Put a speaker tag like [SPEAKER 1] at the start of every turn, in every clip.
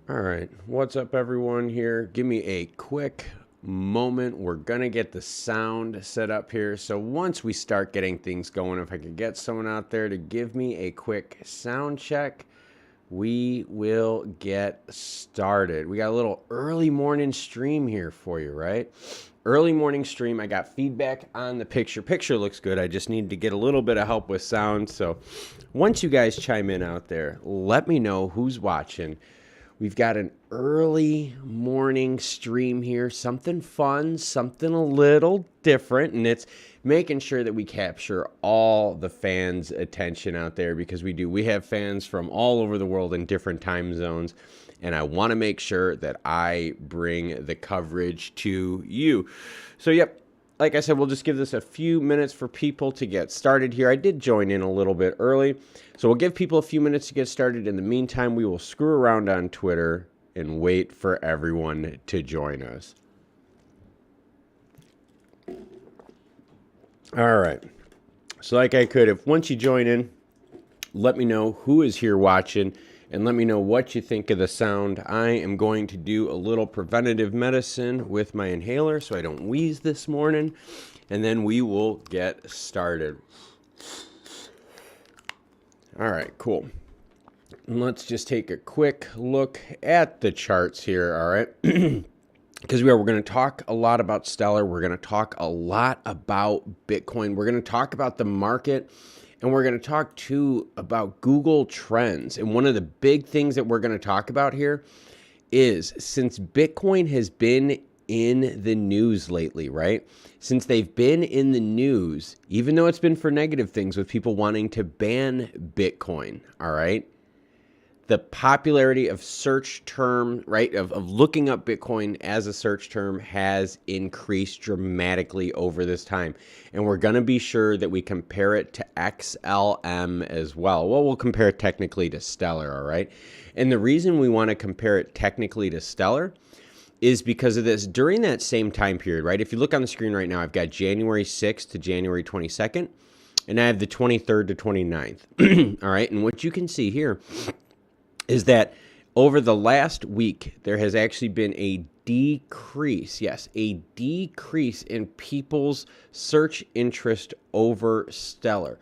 [SPEAKER 1] All right, what's up everyone here? Give me a quick moment. We're gonna get the sound set up here. So once we start getting things going, if I could get someone out there to give me a quick sound check, we will get started. We got a little early morning stream here for you, right? Early morning stream. I got feedback on the picture. Picture looks good. I just need to get a little bit of help with sound. So once you guys chime in out there, let me know who's watching. We've got an early morning stream here, something fun, something a little different, and it's making sure that we capture all the fans' attention out there because we have fans from all over the world in different time zones, and I want to make sure that I bring the coverage to you. So, yep. Like I said, we'll just give this a few minutes for people to get started here. I did join in a little bit early, so we'll give people a few minutes to get started. In the meantime, we will screw around on Twitter and wait for everyone to join us. All right. So like I could, if once you join in, let me know who is here watching and let me know what you think of the sound. I am going to do a little preventative medicine with my inhaler so I don't wheeze this morning, and then we will get started. All right, cool. And let's just take a quick look at the charts here, all right? Because we're going to talk a lot about Stellar. We're going to talk a lot about Bitcoin. We're going to talk about the market. And we're going to talk, too, about Google Trends. And one of the big things that we're going to talk about here is since Bitcoin has been in the news lately, right? Since they've been in the news, even though it's been for negative things with people wanting to ban Bitcoin, all right? The popularity of search term, right, of looking up Bitcoin as a search term has increased dramatically over this time. And we're going to be sure that we compare it to XLM as well. Well, we'll compare it technically to Stellar, all right? And the reason we want to compare it technically to Stellar is because of this. During that same time period, right, if you look on the screen right now, I've got January 6th to January 22nd, and I have the 23rd to 29th, all right? And what you can see here is that over the last week, there has actually been a decrease, yes, a decrease in people's search interest over Stellar.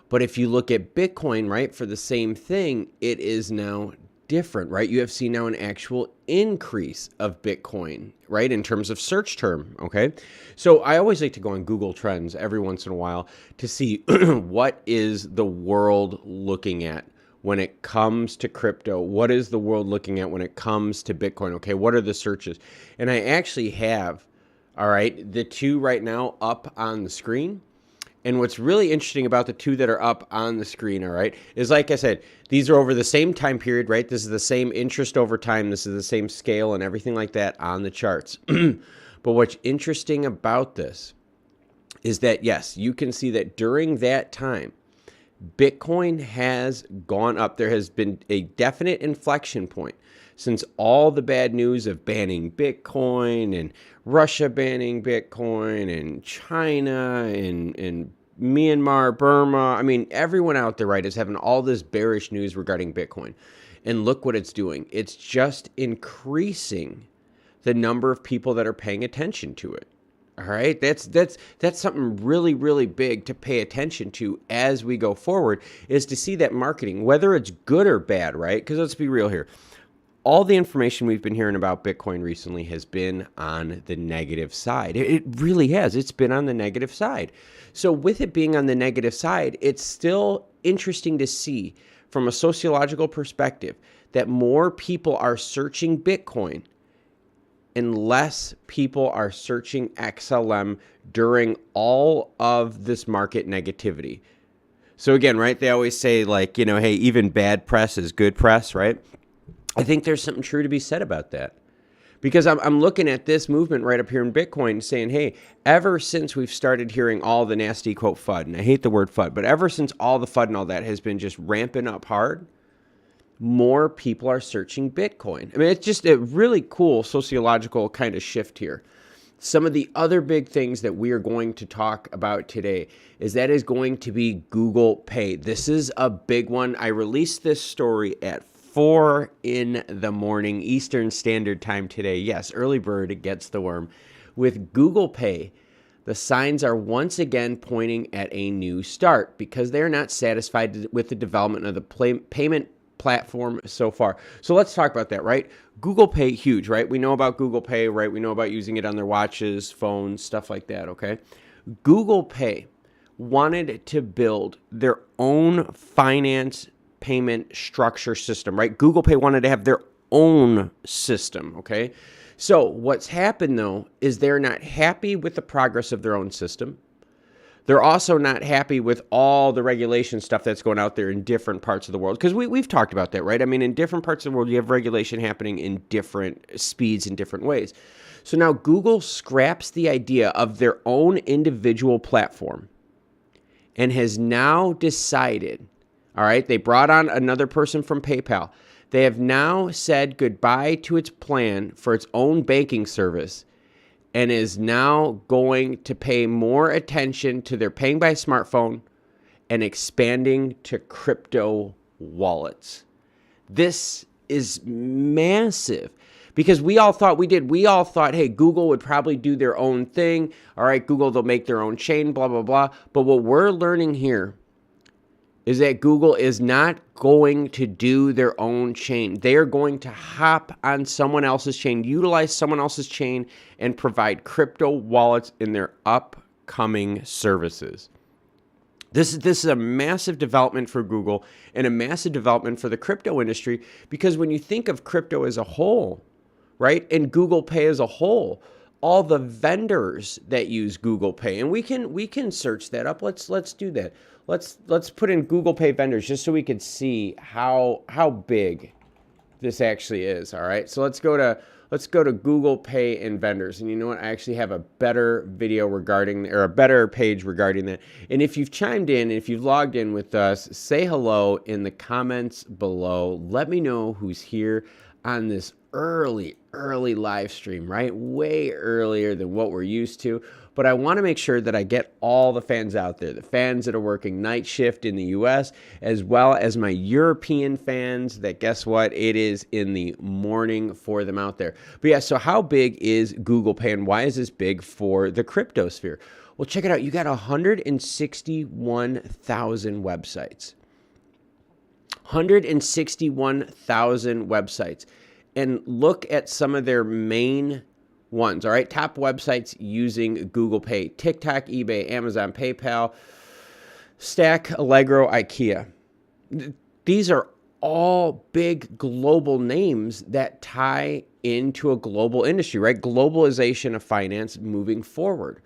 [SPEAKER 1] But if you look at Bitcoin, right, for the same thing, it is now different, right? You have seen now an actual increase of Bitcoin, right, in terms of search term, okay? So I always like to go on Google Trends every once in a while to see what is the world looking at when it comes to crypto. What is the world looking at when it comes to Bitcoin? Okay, what are the searches? And I actually have, all right, the two right now up on the screen. And what's really interesting about the two that are up on the screen, all right, is like I said, these are over the same time period, right? This is the same interest over time. This is the same scale and everything like that on the charts. But what's interesting about this is that, yes, you can see that during that time, Bitcoin has gone up. There has been a definite inflection point since all the bad news of banning Bitcoin and Russia banning Bitcoin and China and Myanmar, Burma. I mean, everyone out there, right, is having all this bearish news regarding Bitcoin. And look what it's doing. It's just increasing the number of people that are paying attention to it. All right, that's something really, really big to pay attention to as we go forward, is to see that marketing, whether it's good or bad, right? Because let's be real here. All the information we've been hearing about Bitcoin recently has been on the negative side. It really has. It's been on the negative side. So with it being on the negative side, it's still interesting to see from a sociological perspective that more people are searching Bitcoin and less people are searching XLM during all of this market negativity. So again, right, they always say, like, you know, hey, even bad press is good press, right? I think there's something true to be said about that. Because I'm looking at this movement right up here in Bitcoin saying, hey, ever since we've started hearing all the nasty, quote, FUD, and I hate the word FUD, but ever since all the FUD and all that has been just ramping up hard, more people are searching Bitcoin. I mean, it's just a really cool sociological kind of shift here. Some of the other big things that we are going to talk about today is that is going to be Google Pay. This is a big one. I released this story at 4 in the morning Eastern Standard Time today. Yes, early bird gets the worm. With Google Pay, the signs are once again pointing at a new start because they're not satisfied with the development of the payment platform so far. So let's talk about that, right? Google Pay, huge, right? We know about Google Pay, right? We know about using it on their watches, phones, stuff like that, okay? Google Pay wanted to build their own finance payment structure system, right? Google Pay wanted to have their own system, okay? So what's happened, though, is they're not happy with the progress of their own system. They're also not happy with all the regulation stuff that's going out there in different parts of the world. Because we've talked about that, right? I mean, in different parts of the world, you have regulation happening in different speeds in different ways. So now Google scraps the idea of their own individual platform and has now decided, all right, they brought on another person from PayPal. They have now said goodbye to its plan for its own banking service and is now going to pay more attention to their paying by smartphone and expanding to crypto wallets. This is massive because we all thought, hey, Google would probably do their own thing. All right, Google, they'll make their own chain, blah, blah, blah. But what we're learning here is that Google is not going to do their own chain. They are going to hop on someone else's chain, utilize someone else's chain, and provide crypto wallets in their upcoming services. This is a massive development for Google and a massive development for the crypto industry because when you think of crypto as a whole, right, and Google Pay as a whole, all the vendors that use Google Pay, and we can search that up. Let's do that. Let's put in Google Pay vendors just so we can see how big this actually is. All right, so let's go to Google Pay and vendors, and you know what? I actually have a better video regarding, or a better page regarding that. And if you've chimed in, if you've logged in with us, say hello in the comments below. Let me know who's here on this early live stream, right? Way earlier than what we're used to. But I want to make sure that I get all the fans out there, the fans that are working night shift in the US, as well as my European fans that, guess what? It is in the morning for them out there. But yeah, so how big is Google Pay and why is this big for the crypto sphere? Well, check it out. You got 161,000 websites. 161,000 websites. And look at some of their main ones, all right? Top websites using Google Pay: TikTok, eBay, Amazon, PayPal, Stack, Allegro, IKEA. These are all big global names that tie into a global industry, right? Globalization of finance moving forward.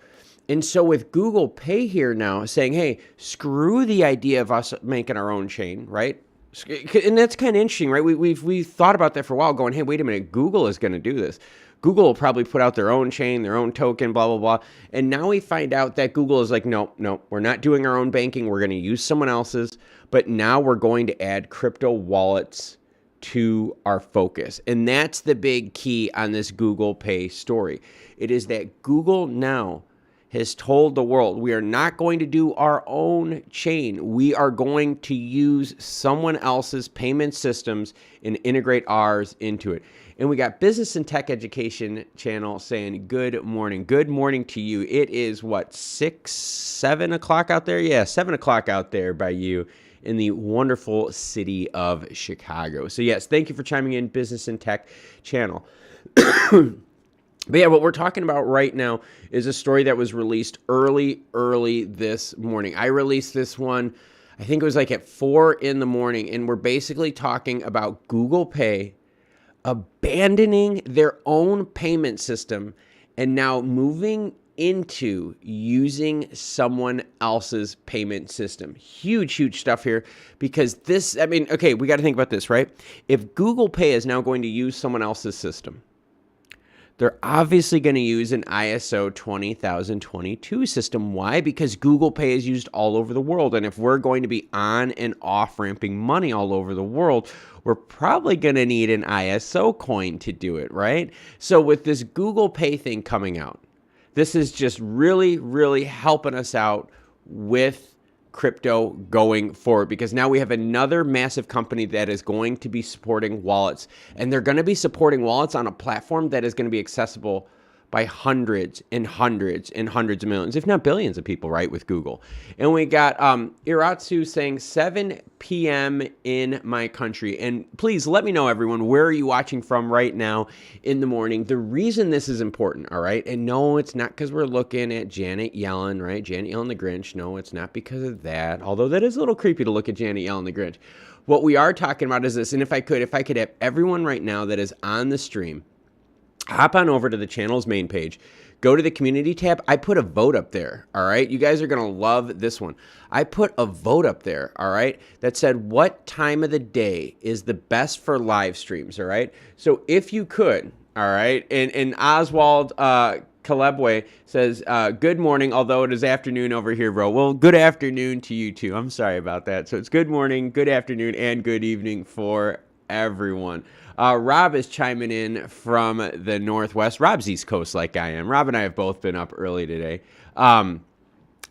[SPEAKER 1] And so with Google Pay here now saying, hey, screw the idea of us making our own chain, right? And that's kind of interesting, right? We've thought about that for a while going, hey, wait a minute, Google is going to do this. Google will probably put out their own chain, their own token, blah, blah, blah. And now we find out that Google is like, no, we're not doing our own banking. We're going to use someone else's. But now we're going to add crypto wallets to our focus. And that's the big key on this Google Pay story. It is that Google now has told the world, we are not going to do our own chain. We are going to use someone else's payment systems and integrate ours into it. And we got Business and Tech Education channel saying, good morning. Good morning to you. It is what, 7 o'clock out there? Yeah, 7 o'clock out there by you in the wonderful city of Chicago. So yes, thank you for chiming in, Business and Tech channel. But yeah, what we're talking about right now is a story that was released early this morning. I released this one, I think it was like at 4 in the morning, and we're basically talking about Google Pay abandoning their own payment system and now moving into using someone else's payment system. Huge stuff here because this, I mean, okay, we got to think about this, right? If Google Pay is now going to use someone else's system, they're obviously going to use an ISO 20022 system. Why? Because Google Pay is used all over the world. And if we're going to be on and off ramping money all over the world, we're probably going to need an ISO coin to do it, right? So with this Google Pay thing coming out, this is just really helping us out with crypto going forward, because now we have another massive company that is going to be supporting wallets, and they're going to be supporting wallets on a platform that is going to be accessible by hundreds and hundreds and hundreds of millions, if not billions of people, right, with Google. And we got Iratsu saying 7 p.m. in my country. And please let me know, everyone, where are you watching from right now in the morning? The reason this is important, all right? And no, it's not because we're looking at Janet Yellen, right? Janet Yellen the Grinch. No, it's not because of that, although that is a little creepy to look at Janet Yellen the Grinch. What we are talking about is this, and if I could have everyone right now that is on the stream, hop on over to the channel's main page, go to the community tab. I put a vote up there, all right? You guys are going to love this one. I put a vote up there, all right, that said what time of the day is the best for live streams, all right? So if you could, all right, and Oswald Kalebwe says, good morning, although it is afternoon over here, bro. Well, good afternoon to you too. I'm sorry about that. So it's good morning, good afternoon, and good evening for everyone. Rob is chiming in from the Northwest. Rob's East Coast like I am. Rob and I have both been up early today. And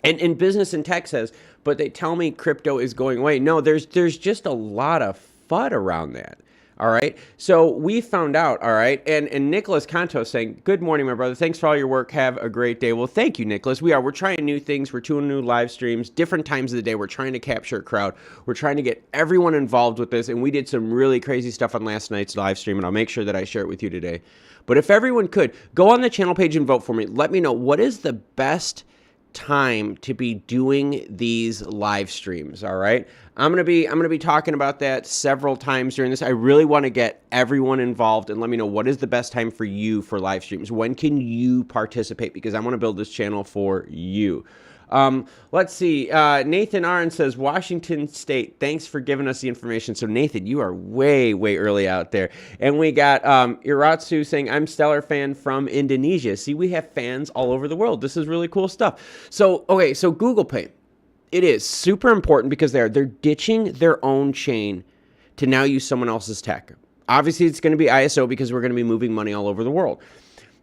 [SPEAKER 1] Business and Tech says, but they tell me crypto is going away. No, there's just a lot of FUD around that. All right. So we found out. All right. And Nicholas Canto saying, good morning, my brother. Thanks for all your work. Have a great day. Well, thank you, Nicholas. We're trying new things. We're doing new live streams, different times of the day. We're trying to capture a crowd. We're trying to get everyone involved with this. And we did some really crazy stuff on last night's live stream, and I'll make sure that I share it with you today. But if everyone could, go on the channel page and vote for me. Let me know what is the best time to be doing these live streams. All right. I'm going to be talking about that several times during this. I really want to get everyone involved and let me know what is the best time for you for live streams. When can you participate? Because I want to build this channel for you. Let's see. Nathan Arn says, Washington State, thanks for giving us the information. So Nathan, you are way, way early out there. And we got Iratsu saying, I'm Stellar fan from Indonesia. See, we have fans all over the world. This is really cool stuff. So, okay, so Google Pay. It is super important because they're ditching their own chain to now use someone else's tech. Obviously, it's going to be ISO because we're going to be moving money all over the world.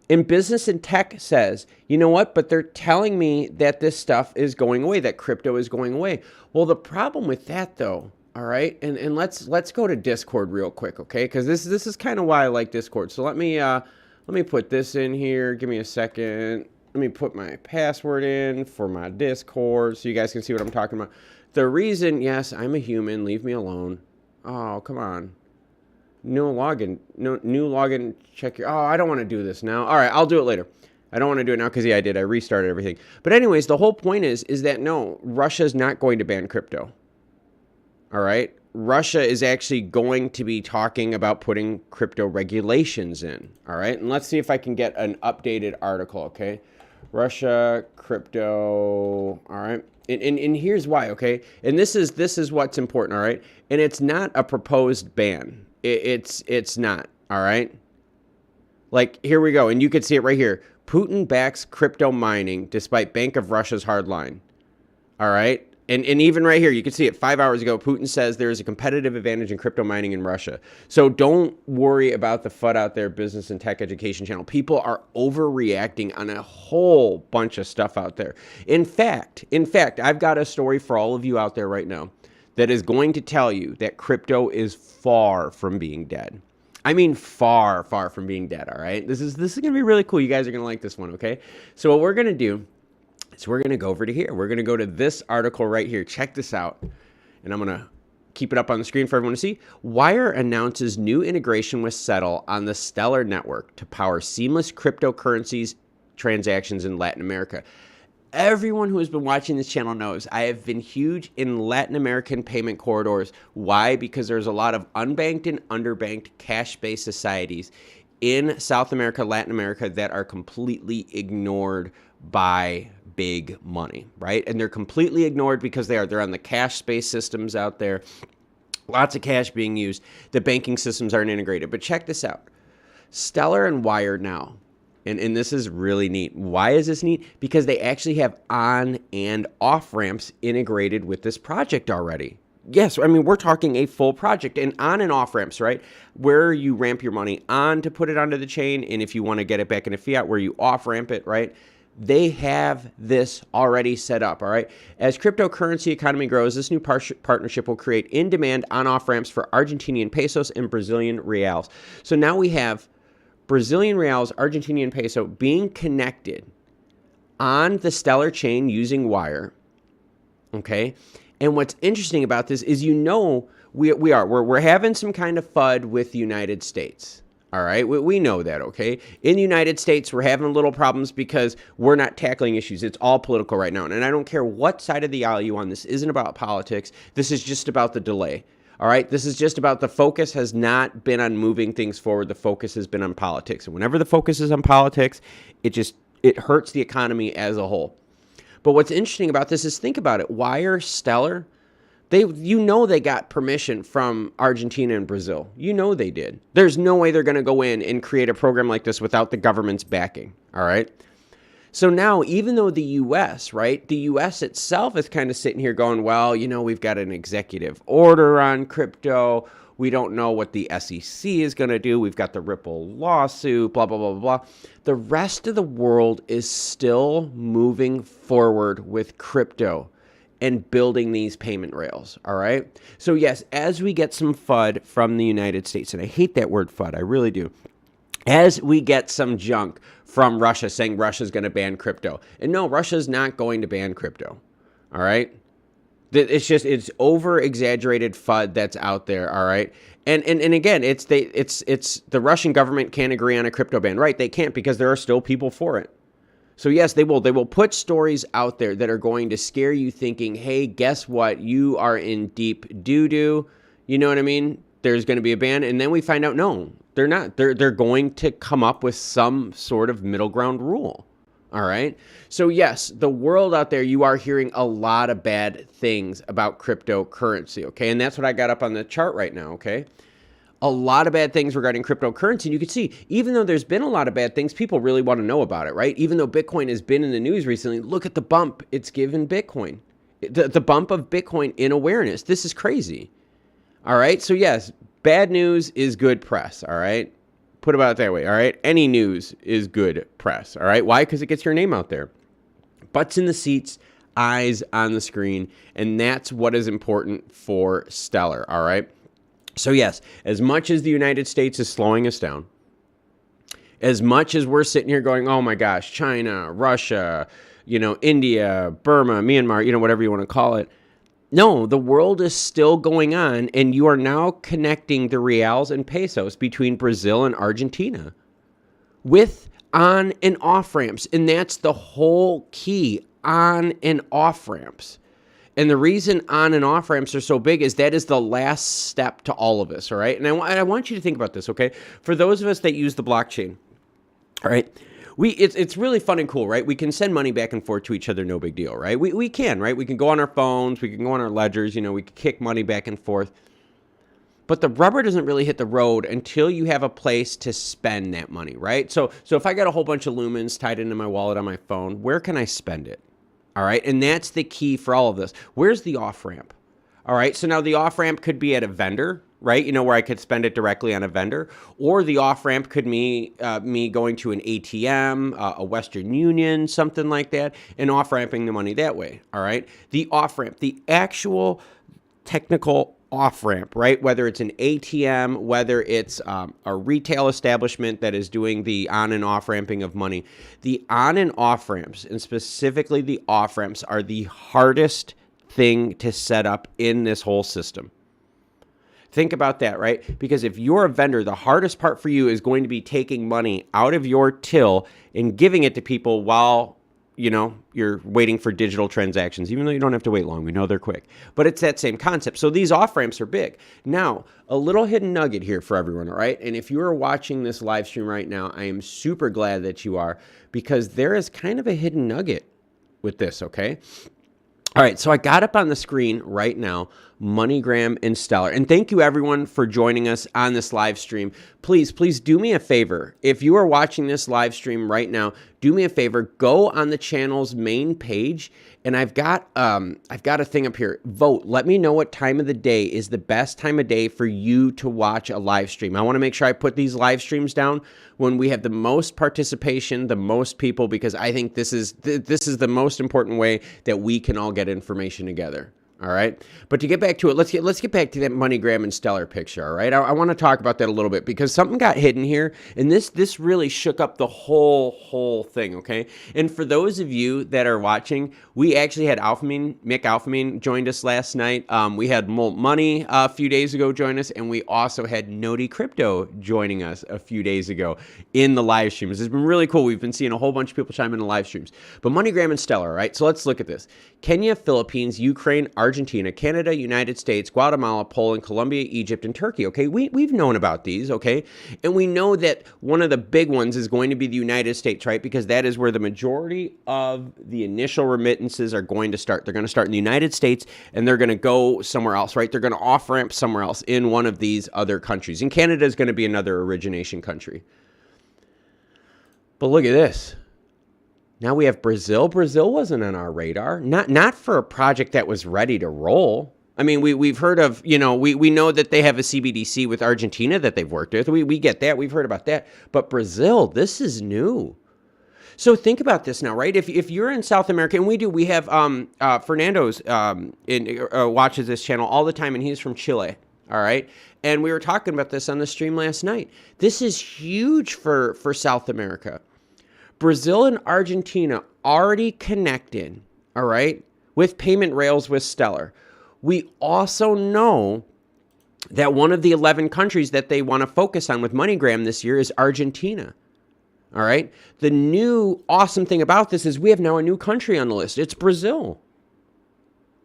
[SPEAKER 1] And Business and Tech says, you know what? But they're telling me that this stuff is going away, that crypto is going away. Well, the problem with that, though, all right, and let's go to Discord real quick, okay? Because this is kind of why I like Discord. So let me put this in here. Give me a second. Let me put my password in for my Discord so you guys can see what I'm talking about. The reason, yes, I'm a human. Leave me alone. Oh, come on. New login, check your, oh, I don't want to do this now. All right, I'll do it later. I don't want to do it now because, yeah, I did. I restarted everything. But anyways, the whole point is that, no, Russia's not going to ban crypto. All right? Russia is actually going to be talking about putting crypto regulations in. All right? And let's see if I can get an updated article, okay? Russia, crypto, all right? And here's why, okay? And this is what's important, all right? And it's not a proposed ban. It's not, all right? Like, here we go. And you can see it right here. Putin backs crypto mining despite Bank of Russia's hard line. All right? And even right here, you can see it 5 hours ago, Putin says there is a competitive advantage in crypto mining in Russia. So don't worry about the FUD out there, Business and Tech Education channel. People are overreacting on a whole bunch of stuff out there. In fact, I've got a story for all of you out there right now that is going to tell you that crypto is far from being dead. I mean, far, far from being dead, all right? This is going to be really cool. You guys are going to like this one, okay? So what we're going to do is we're going to go over to here. We're going to go to this article right here. Check this out. And I'm going to keep it up on the screen for everyone to see. Wire announces new integration with Settle on the Stellar network to power seamless cryptocurrencies transactions in Latin America. Everyone who has been watching this channel knows I have been huge in Latin American payment corridors. Why? Because there's a lot of unbanked and underbanked cash-based societies in South America, Latin America that are completely ignored by big money, right? And they're completely ignored because they're on the cash-based systems out there. Lots of cash being used. The banking systems aren't integrated. But check this out. Stellar and Wire now. And this is really neat. Why is this neat? Because they actually have on and off ramps integrated with this project already. Yes, I mean, we're talking a full project and on and off ramps, right? Where you ramp your money on to put it onto the chain. And if you want to get it back into fiat, where you off ramp it, right? They have this already set up, all right? As cryptocurrency economy grows, this new partnership will create in-demand on-off ramps for Argentinian pesos and Brazilian reals. So now we have Brazilian reals, Argentinian peso being connected on the Stellar chain using wire, okay? And what's interesting about this is, we're having some kind of FUD with the United States. All right, we know that, okay? In the United States, we're having little problems because we're not tackling issues. It's all political right now. And I don't care what side of the aisle you on. This isn't about politics. This is just about the delay. All right, this is just about the focus has not been on moving things forward. The focus has been on politics. And whenever the focus is on politics, it hurts the economy as a whole. But what's interesting about this is, think about it. Wire, Stellar, they got permission from Argentina and Brazil. You know they did. There's no way they're going to go in and create a program like this without the government's backing, all right? So now, even though the U.S., right, the U.S. itself is kind of sitting here going, well, we've got an executive order on crypto. We don't know what the SEC is going to do. We've got the Ripple lawsuit, blah, blah, blah, blah. The rest of the world is still moving forward with crypto and building these payment rails, all right? So yes, as we get some FUD from the United States, and I hate that word FUD, I really do, as we get some junk from Russia saying Russia's going to ban crypto, and no, Russia's not going to ban crypto, all right? It's over-exaggerated FUD that's out there, all right? And again, it's the Russian government can't agree on a crypto ban, right? They can't, because there are still people for it. So yes, they will put stories out there that are going to scare you thinking, hey, guess what? You are in deep doo-doo. You know what I mean? There's going to be a ban. And then we find out, no, they're not. They're going to come up with some sort of middle ground rule. All right? So yes, the world out there, you are hearing a lot of bad things about cryptocurrency, okay? And that's what I got up on the chart right now, okay? A lot of bad things regarding cryptocurrency. And you can see, even though there's been a lot of bad things, people really want to know about it, right? Even though Bitcoin has been in the news recently, look at the bump it's given Bitcoin. The bump of Bitcoin in awareness. This is crazy. All right? So yes, bad news is good press, all right? Put it about it that way, all right? Any news is good press, all right? Why? Because it gets your name out there. Butts in the seats, eyes on the screen, and that's what is important for Stellar, all right? So yes, as much as the United States is slowing us down, as much as we're sitting here going, oh my gosh, China, Russia, India, Burma, Myanmar, whatever you want to call it. No, the world is still going on, and you are now connecting the reals and pesos between Brazil and Argentina with on and off ramps. And that's the whole key, on and off ramps. And the reason on and off ramps are so big is that is the last step to all of this, all right? And I want you to think about this, okay? For those of us that use the blockchain, all right, it's really fun and cool, right? We can send money back and forth to each other, no big deal, right? We can, right? We can go on our phones, we can go on our ledgers, we can kick money back and forth. But the rubber doesn't really hit the road until you have a place to spend that money, right? So if I got a whole bunch of Lumens tied into my wallet on my phone, where can I spend it? All right, and that's the key for all of this. Where's the off-ramp? All right, so now the off-ramp could be at a vendor, right? Where I could spend it directly on a vendor. Or the off-ramp could be me going to an ATM, a Western Union, something like that, and off-ramping the money that way, all right? The off-ramp, the actual technical off-ramp, right? Whether it's an ATM, whether it's a retail establishment that is doing the on and off-ramping of money. The on and off-ramps, and specifically the off-ramps, are the hardest thing to set up in this whole system. Think about that, right? Because if you're a vendor, the hardest part for you is going to be taking money out of your till and giving it to people while you're waiting for digital transactions, even though you don't have to wait long. We know they're quick. But it's that same concept. So these off-ramps are big. Now, a little hidden nugget here for everyone, all right? And if you are watching this live stream right now, I am super glad that you are, because there is kind of a hidden nugget with this, okay? All right, so I got up on the screen right now, MoneyGram and Stellar. And thank you, everyone, for joining us on this live stream. Please do me a favor. If you are watching this live stream right now, do me a favor. Go on the channel's main page And I've got a thing up here. Vote. Let me know what time of the day is the best time of day for you to watch a live stream. I want to make sure I put these live streams down when we have the most participation, the most people, because I think this is the most important way that we can all get information together. All right. But to get back to it, let's get back to that MoneyGram and Stellar picture. All right. I want to talk about that a little bit because something got hidden here, and this really shook up the whole thing. Okay. And for those of you that are watching, we actually had Mick Alphamine joined us last night. We had Molt Money a few days ago join us, and we also had Noti Crypto joining us a few days ago in the live streams. It's been really cool. We've been seeing a whole bunch of people chime in the live streams. But MoneyGram and Stellar, right? So let's look at this. Kenya, Philippines, Ukraine, Argentina, Canada, United States, Guatemala, Poland, Colombia, Egypt, and Turkey, okay? We've known about these, okay? And we know that one of the big ones is going to be the United States, right? Because that is where the majority of the initial remittances are going to start. They're going to start in the United States, and they're going to go somewhere else, right? They're going to off-ramp somewhere else in one of these other countries. And Canada is going to be another origination country. But look at this. Now we have Brazil. Brazil wasn't on our radar. Not for a project that was ready to roll. I mean, we've heard of, we know that they have a CBDC with Argentina that they've worked with. We get that. We've heard about that. But Brazil, this is new. So think about this now, right? If you're in South America, and we have Fernando's watches this channel all the time, and he's from Chile. All right. And we were talking about this on the stream last night. This is huge for South America. Brazil and Argentina already connected, all right, with payment rails with Stellar. We also know that one of the 11 countries that they want to focus on with MoneyGram this year is Argentina. All right. The new awesome thing about this is we have now a new country on the list. It's Brazil.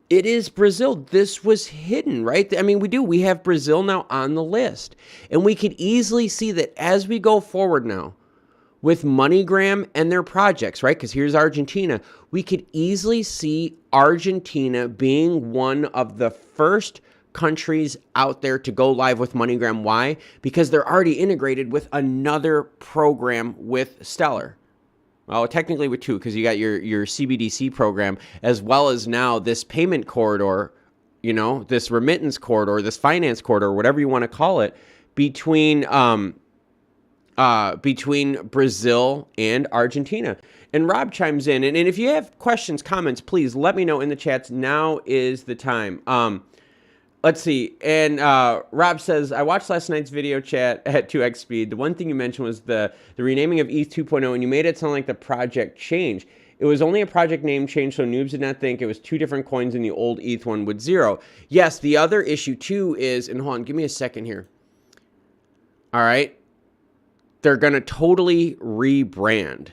[SPEAKER 1] It is Brazil. This was hidden, right? I mean, we have Brazil now on the list. And we could easily see that as we go forward now, with MoneyGram and their projects, right? Because here's Argentina. We could easily see Argentina being one of the first countries out there to go live with MoneyGram. Why? Because they're already integrated with another program with Stellar. Well, technically with two, because you got your CBDC program, as well as now this payment corridor, this remittance corridor, this finance corridor, whatever you want to call it, between Brazil and Argentina. And Rob chimes in. And if you have questions, comments, please let me know in the chats. Now is the time. Let's see. And Rob says, I watched last night's video chat at 2x speed. The one thing you mentioned was the renaming of ETH 2.0, and you made it sound like the project changed. It was only a project name change, so noobs did not think it was two different coins in the old ETH one with zero. Yes, the other issue too is, and hold on, give me a second here. All right. They're going to totally rebrand.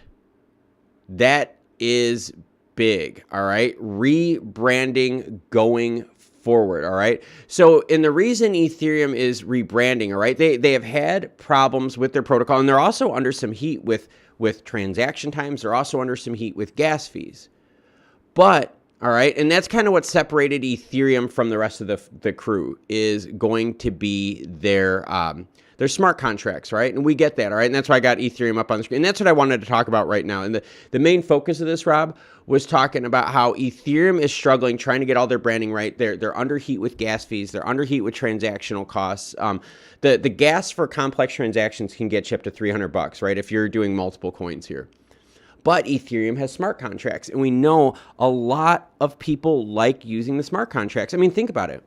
[SPEAKER 1] That is big, all right? Rebranding going forward, all right? So, and the reason Ethereum is rebranding, all right, they have had problems with their protocol, and they're also under some heat with transaction times. They're also under some heat with gas fees. But, all right, and that's kind of what separated Ethereum from the rest of the crew is going to be their smart contracts, right? And we get that, all right? And that's why I got Ethereum up on the screen. And that's what I wanted to talk about right now. And the main focus of this, Rob, was talking about how Ethereum is struggling, trying to get all their branding right. They're under heat with gas fees. They're under heat with transactional costs. The gas for complex transactions can get you up to $300, right? If you're doing multiple coins here. But Ethereum has smart contracts. And we know a lot of people like using the smart contracts. I mean, think about it.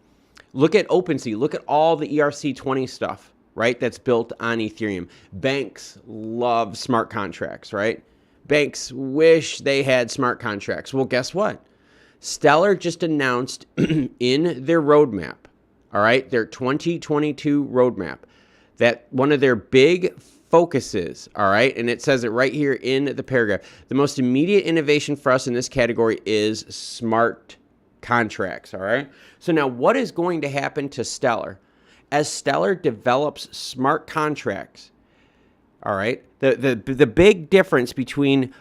[SPEAKER 1] Look at OpenSea. Look at all the ERC20 stuff, right? That's built on Ethereum. Banks love smart contracts, right? Banks wish they had smart contracts. Well, guess what? Stellar just announced in their roadmap, all right, their 2022 roadmap, that one of their big focuses, all right, and it says it right here in the paragraph, the most immediate innovation for us in this category is smart contracts, all right? So now what is going to happen to Stellar? As Stellar develops smart contracts, all right, the big difference between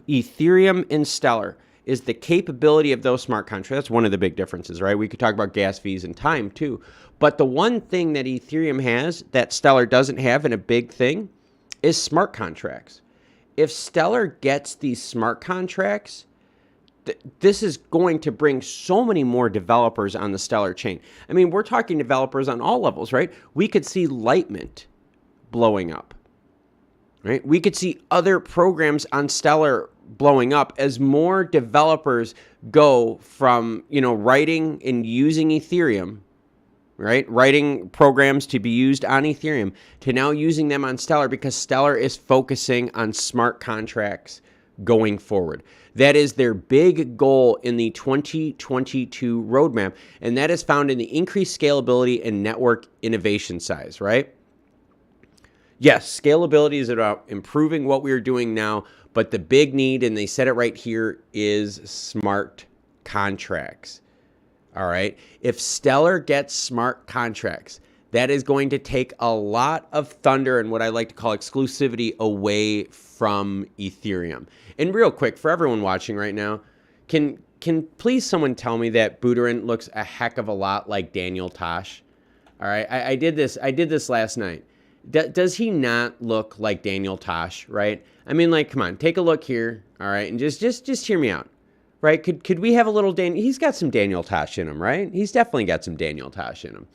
[SPEAKER 1] Ethereum and Stellar is the capability of those smart contracts. That's one of the big differences, right? We could talk about gas fees and time too. But the one thing that Ethereum has that Stellar doesn't have, and a big thing, is smart contracts. If Stellar gets these smart contracts, this is going to bring so many more developers on the Stellar chain. I mean, we're talking developers on all levels, right? We could see Lightment blowing up, right? We could see other programs on Stellar blowing up as more developers go from, writing and using Ethereum, right? Writing programs to be used on Ethereum to now using them on Stellar, because Stellar is focusing on smart contracts going forward. That is their big goal in the 2022 roadmap, and that is found in the increased scalability and network innovation size, right? Yes, scalability is about improving what we are doing now, but the big need, and they said it right here, is smart contracts. All right. If Stellar gets smart contracts, that is going to take a lot of thunder and what I like to call exclusivity away from Ethereum. And real quick, for everyone watching right now, can please someone tell me that Buterin looks a heck of a lot like Daniel Tosh? All right. I did this last night. Does he not look like Daniel Tosh, right? I mean, like, come on, take a look here. All right. And just hear me out. Right? Could we have a little He's got some Daniel Tosh in him, right? He's definitely got some Daniel Tosh in him.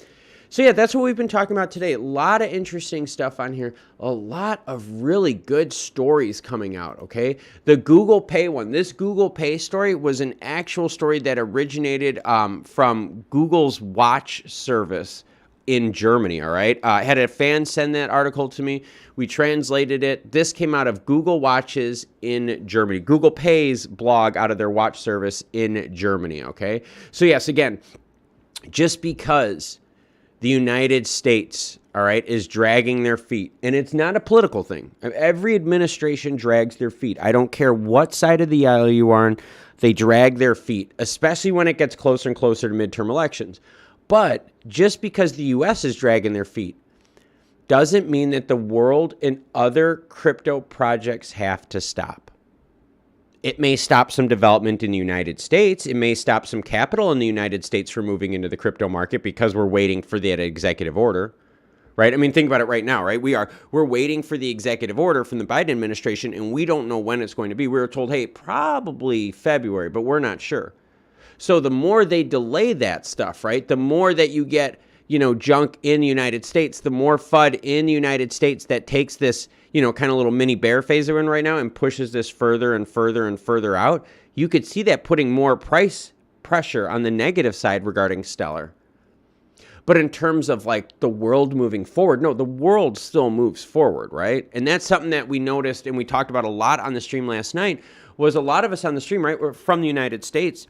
[SPEAKER 1] So yeah, that's what we've been talking about today. A lot of interesting stuff on here. A lot of really good stories coming out, okay? The Google Pay one. This Google Pay story was an actual story that originated from Google's watch service in Germany, all right? I had a fan send that article to me. We translated it. This came out of Google Watches in Germany. Google Pay's blog out of their watch service in Germany, okay? So yes, again, just because the United States, all right, is dragging their feet, and it's not a political thing. Every administration drags their feet. I don't care what side of the aisle you are on, they drag their feet, especially when it gets closer and closer to midterm elections. But just because the U.S. is dragging their feet doesn't mean that the world and other crypto projects have to stop. It may stop some development in the United States. It may stop some capital in the United States from moving into the crypto market because we're waiting for that executive order, right? I mean, think about it right now, right? We're waiting for the executive order from the Biden administration, and we don't know when it's going to be. We were told, hey, probably February, but we're not sure. So the more they delay that stuff, right, the more that you get, junk in the United States, the more FUD in the United States that takes this, kind of little mini bear phase we're in right now and pushes this further and further and further out. You could see that putting more price pressure on the negative side regarding Stellar. But in terms of like the world moving forward, no, the world still moves forward, right? And that's something that we noticed and we talked about a lot on the stream last night, was a lot of us on the stream, right, we're from the United States.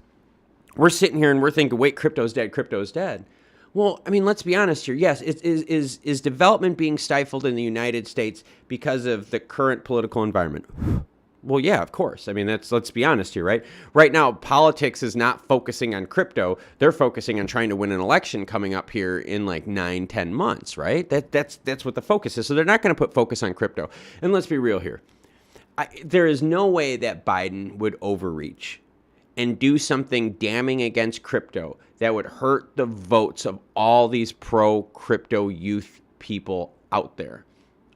[SPEAKER 1] We're sitting here and we're thinking, wait, crypto's dead, crypto's dead. Well, I mean, let's be honest here. Yes, is development being stifled in the United States because of the current political environment? Well, yeah, of course. I mean, let's be honest here, right? Right now, politics is not focusing on crypto. They're focusing on trying to win an election coming up here in like 9-10 months, right? That's what the focus is. So they're not going to put focus on crypto. And let's be real here. There is no way that Biden would overreach and do something damning against crypto that would hurt the votes of all these pro-crypto youth people out there,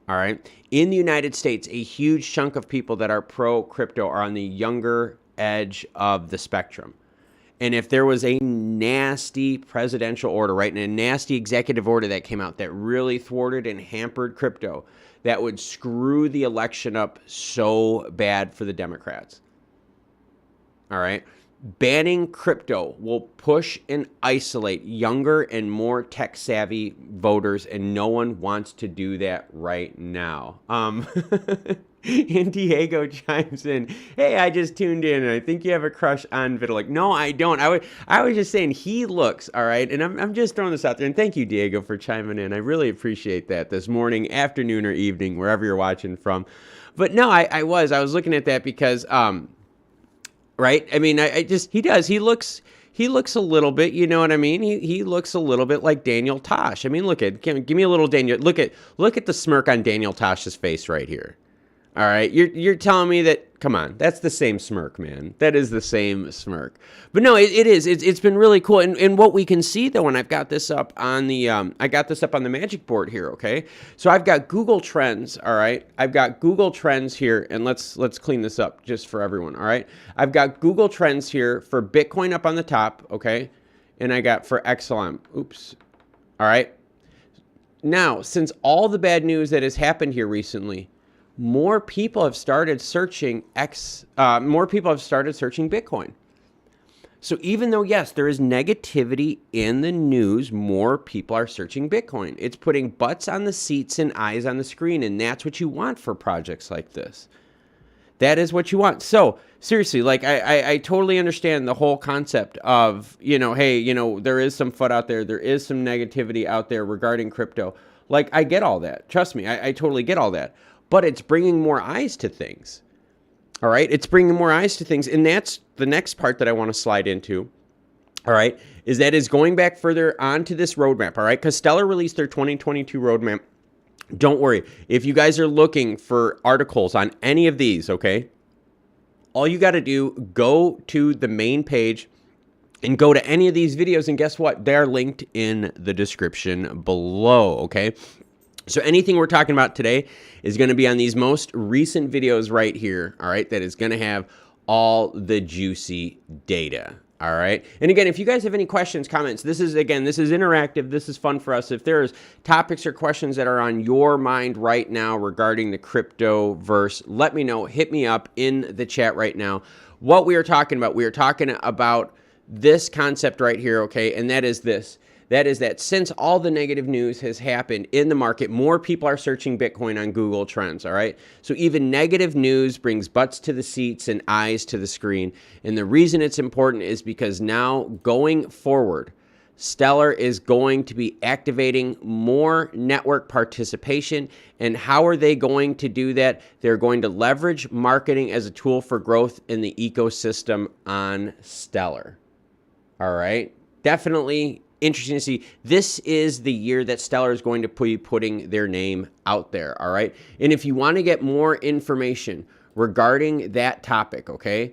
[SPEAKER 1] all right? In the United States, a huge chunk of people that are pro-crypto are on the younger edge of the spectrum. And if there was a nasty presidential order, right, and a nasty executive order that came out that really thwarted and hampered crypto, that would screw the election up so bad for the Democrats. All right. Banning crypto will push and isolate younger and more tech savvy voters, and no one wants to do that right now. And Diego chimes in, hey, I just tuned in and I think you have a crush on Vitalik. No, I don't. I was just saying he looks, all right, and I'm just throwing this out there, and thank you, Diego, for chiming in. I really appreciate that this morning, afternoon, or evening, wherever you're watching from. But no, I was looking at that because right? I mean, he looks a little bit, you know what I mean? He looks a little bit like Daniel Tosh. I mean, give me a little Daniel, look at the smirk on Daniel Tosh's face right here. All right, you're telling me that, come on, that's the same smirk, man. That is the same smirk. But no, it is. It's been really cool. And what we can see though, when I've got this up on the I got this up on the magic board here, okay? So I've got Google Trends, all right? I've got Google Trends here, and let's clean this up just for everyone, all right? I've got Google Trends here for Bitcoin up on the top, okay? And I got for XLM. Oops. All right. Now, since all the bad news that has happened here recently, more people have started searching Bitcoin. So even though, yes, there is negativity in the news, more people are searching Bitcoin. It's putting butts on the seats and eyes on the screen, and that's what you want for projects like this. That is what you want. So seriously, like I totally understand the whole concept of, hey, there is some FUD out there. There is some negativity out there regarding crypto. Like, I get all that. Trust me, I totally get all that. But it's bringing more eyes to things. All right? It's bringing more eyes to things. And that's the next part that I want to slide into. All right? Is going back further onto this roadmap. All right? Because Stellar released their 2022 roadmap. Don't worry. If you guys are looking for articles on any of these, okay, all you got to do, go to the main page and go to any of these videos. And guess what? They're linked in the description below, okay? So anything we're talking about today is going to be on these most recent videos right here, all right, that is going to have all the juicy data. All right. And again, if you guys have any questions, comments, this is interactive. This is fun for us. If there's topics or questions that are on your mind right now regarding the crypto verse, let me know. Hit me up in the chat right now. What we are talking about this concept right here, okay? And that is this. That is that since all the negative news has happened in the market, more people are searching Bitcoin on Google Trends, all right? So even negative news brings butts to the seats and eyes to the screen. And the reason it's important is because now going forward, Stellar is going to be activating more network participation. And how are they going to do that? They're going to leverage marketing as a tool for growth in the ecosystem on Stellar. All right? Definitely interesting to see. This is the year that Stellar is going to be putting their name out there, all right? And if you want to get more information regarding that topic, okay,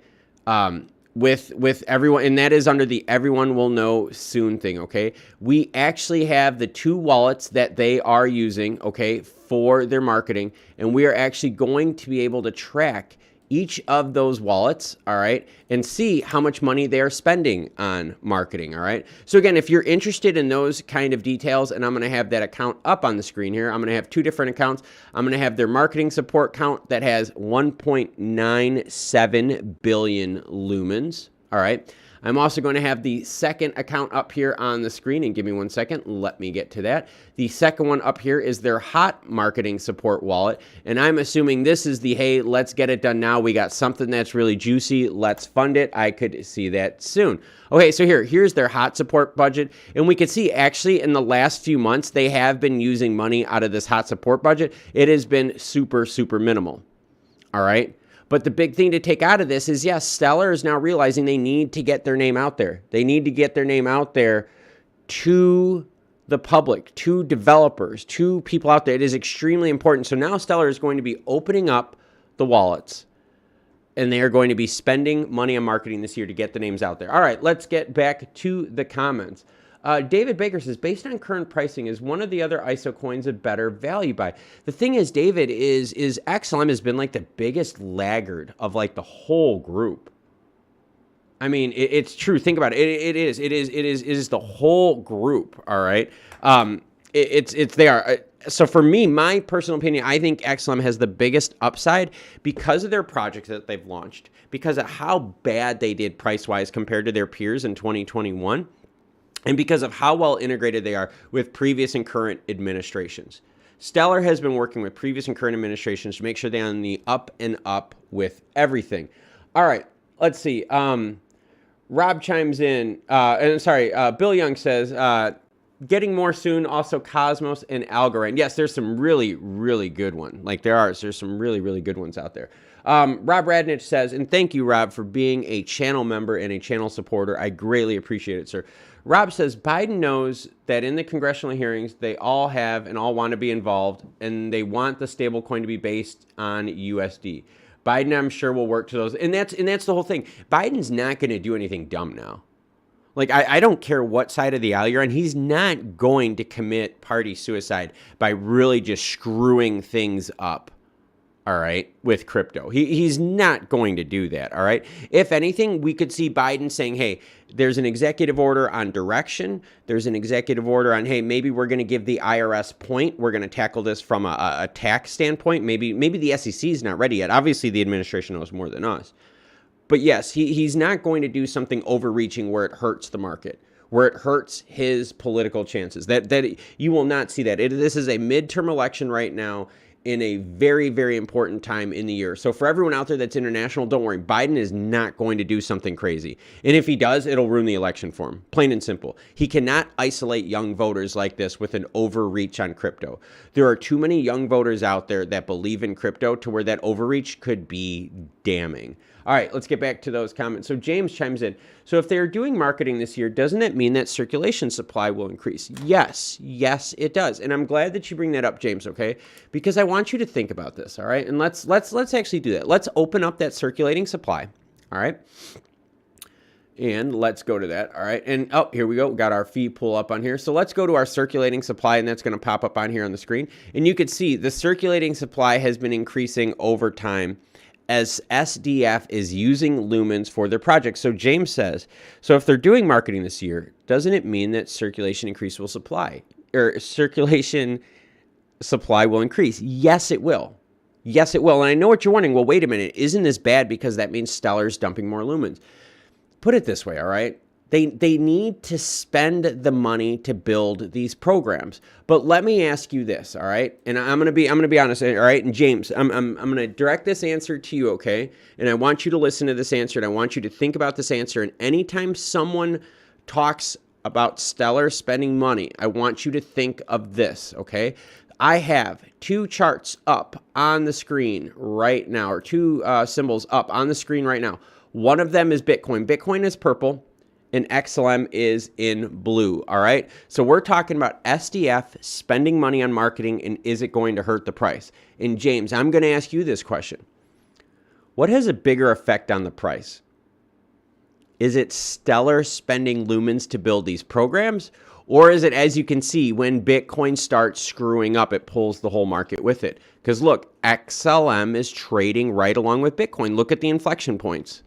[SPEAKER 1] with everyone, and that is under the everyone will know soon thing, okay? We actually have the 2 wallets that they are using, okay, for their marketing, and we are actually going to be able to track each of those wallets, all right, and see how much money they are spending on marketing, all right? So again, if you're interested in those kind of details, and I'm going to have that account up on the screen here, I'm going to have 2 different accounts. I'm going to have their marketing support count that has 1.97 billion lumens, all right? I'm also going to have the second account up here on the screen, and give me 1 second, let me get to that. The second one up here is their hot marketing support wallet, and I'm assuming this is the, hey, let's get it done now. We got something that's really juicy. Let's fund it. I could see that soon. Okay, so here's their hot support budget, and we can see actually in the last few months, they have been using money out of this hot support budget. It has been super, super minimal, all right? But the big thing to take out of this is, yes, Stellar is now realizing they need to get their name out there. They need to get their name out there to the public, to developers, to people out there. It is extremely important. So now Stellar is going to be opening up the wallets, and they are going to be spending money on marketing this year to get the names out there. All right, let's get back to the comments. David Baker says, based on current pricing, is one of the other ISO coins a better value buy? The thing is, David, is XLM has been like the biggest laggard of like the whole group. I mean, it's true. Think about it. It is the whole group. All right. They are. So for me, my personal opinion, I think XLM has the biggest upside because of their projects that they've launched, because of how bad they did price-wise compared to their peers in 2021. And because of how well integrated they are with previous and current administrations. Stellar has been working with previous and current administrations to make sure they're on the up and up with everything. All right, let's see. Rob chimes in. Bill Young says, getting more soon, also Cosmos and Algorand. Yes, there's some really, really good ones. Like there's some really, really good ones out there. Rob Radnich says, and thank you, Rob, for being a channel member and a channel supporter. I greatly appreciate it, sir. Rob says Biden knows that in the congressional hearings, they all have and all want to be involved, and they want the stablecoin to be based on USD. Biden, I'm sure, will work to those. And that's the whole thing. Biden's not going to do anything dumb now. Like, I don't care what side of the aisle you're on. He's not going to commit party suicide by really just screwing things up, all right, with crypto. He's not going to do that, all right? If anything, we could see Biden saying, hey, there's an executive order on direction. There's an executive order on, hey, maybe we're going to give the IRS point. We're going to tackle this from a tax standpoint. Maybe the SEC is not ready yet. Obviously, the administration knows more than us. But yes, he's not going to do something overreaching where it hurts the market, where it hurts his political chances. That you will not see that. This is a midterm election right now in a very, very important time in the year. So for everyone out there that's international, don't worry. Biden is not going to do something crazy. And if he does, it'll ruin the election for him. Plain and simple. He cannot isolate young voters like this with an overreach on crypto. There are too many young voters out there that believe in crypto to where that overreach could be damning. All right, let's get back to those comments. So James chimes in. So if they're doing marketing this year, doesn't it mean that circulation supply will increase? Yes, it does. And I'm glad that you bring that up, James, okay? Because I want you to think about this, all right? And let's actually do that. Let's open up that circulating supply, all right? And let's go to that, all right? And oh, here we go. We got our fee pull up on here. So let's go to our circulating supply, and that's going to pop up on here on the screen. And you can see the circulating supply has been increasing over time as SDF is using Lumens for their projects. So James says, so if they're doing marketing this year, doesn't it mean that circulation increase will supply, or circulation supply will increase? Yes, it will. Yes, it will. And I know what you're wondering. Well, wait a minute. Isn't this bad because that means Stellar's dumping more Lumens? Put it this way, all right? They need to spend the money to build these programs. But let me ask you this, all right? And I'm gonna be honest, all right? And James, I'm gonna direct this answer to you, okay? And I want you to listen to this answer, and I want you to think about this answer. And anytime someone talks about Stellar spending money, I want you to think of this, okay? I have two charts up on the screen right now, or two symbols up on the screen right now. One of them is Bitcoin. Bitcoin is purple, and XLM is in blue, all right? So we're talking about SDF spending money on marketing, and is it going to hurt the price? And James, I'm going to ask you this question. What has a bigger effect on the price? Is it Stellar spending Lumens to build these programs? Or is it, as you can see, when Bitcoin starts screwing up, it pulls the whole market with it? Because look, XLM is trading right along with Bitcoin. Look at the inflection points.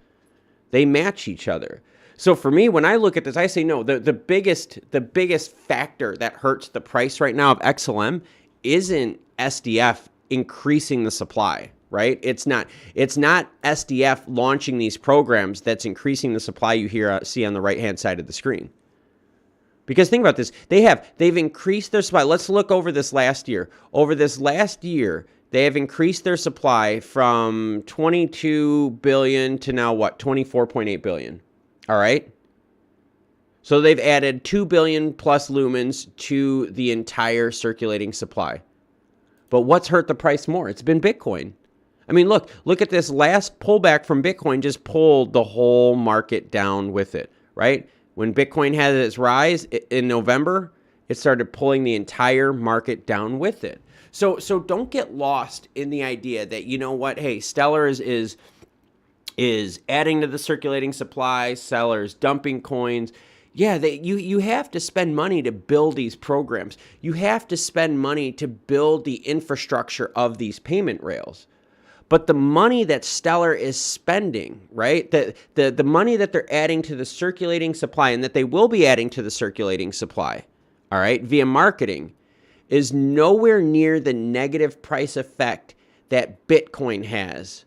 [SPEAKER 1] They match each other. So for me, when I look at this, I say, no, the biggest factor that hurts the price right now of XLM isn't SDF increasing the supply, right? It's not SDF launching these programs that's increasing the supply you see on the right-hand side of the screen. Because think about this, they've increased their supply. Let's look over this last year. Over this last year, they have increased their supply from 22 billion to now what? 24.8 billion. All right. So they've added 2 billion plus lumens to the entire circulating supply. But what's hurt the price more? It's been Bitcoin. I mean, look at this last pullback from Bitcoin, just pulled the whole market down with it, right? When Bitcoin had its rise in November, it started pulling the entire market down with it. So don't get lost in the idea that, you know what, hey, Stellar is adding to the circulating supply, sellers dumping coins. Yeah, you have to spend money to build these programs. You have to spend money to build the infrastructure of these payment rails. But the money that Stellar is spending, right, the money that they're adding to the circulating supply, and that they will be adding to the circulating supply, all right, via marketing, is nowhere near the negative price effect that Bitcoin has.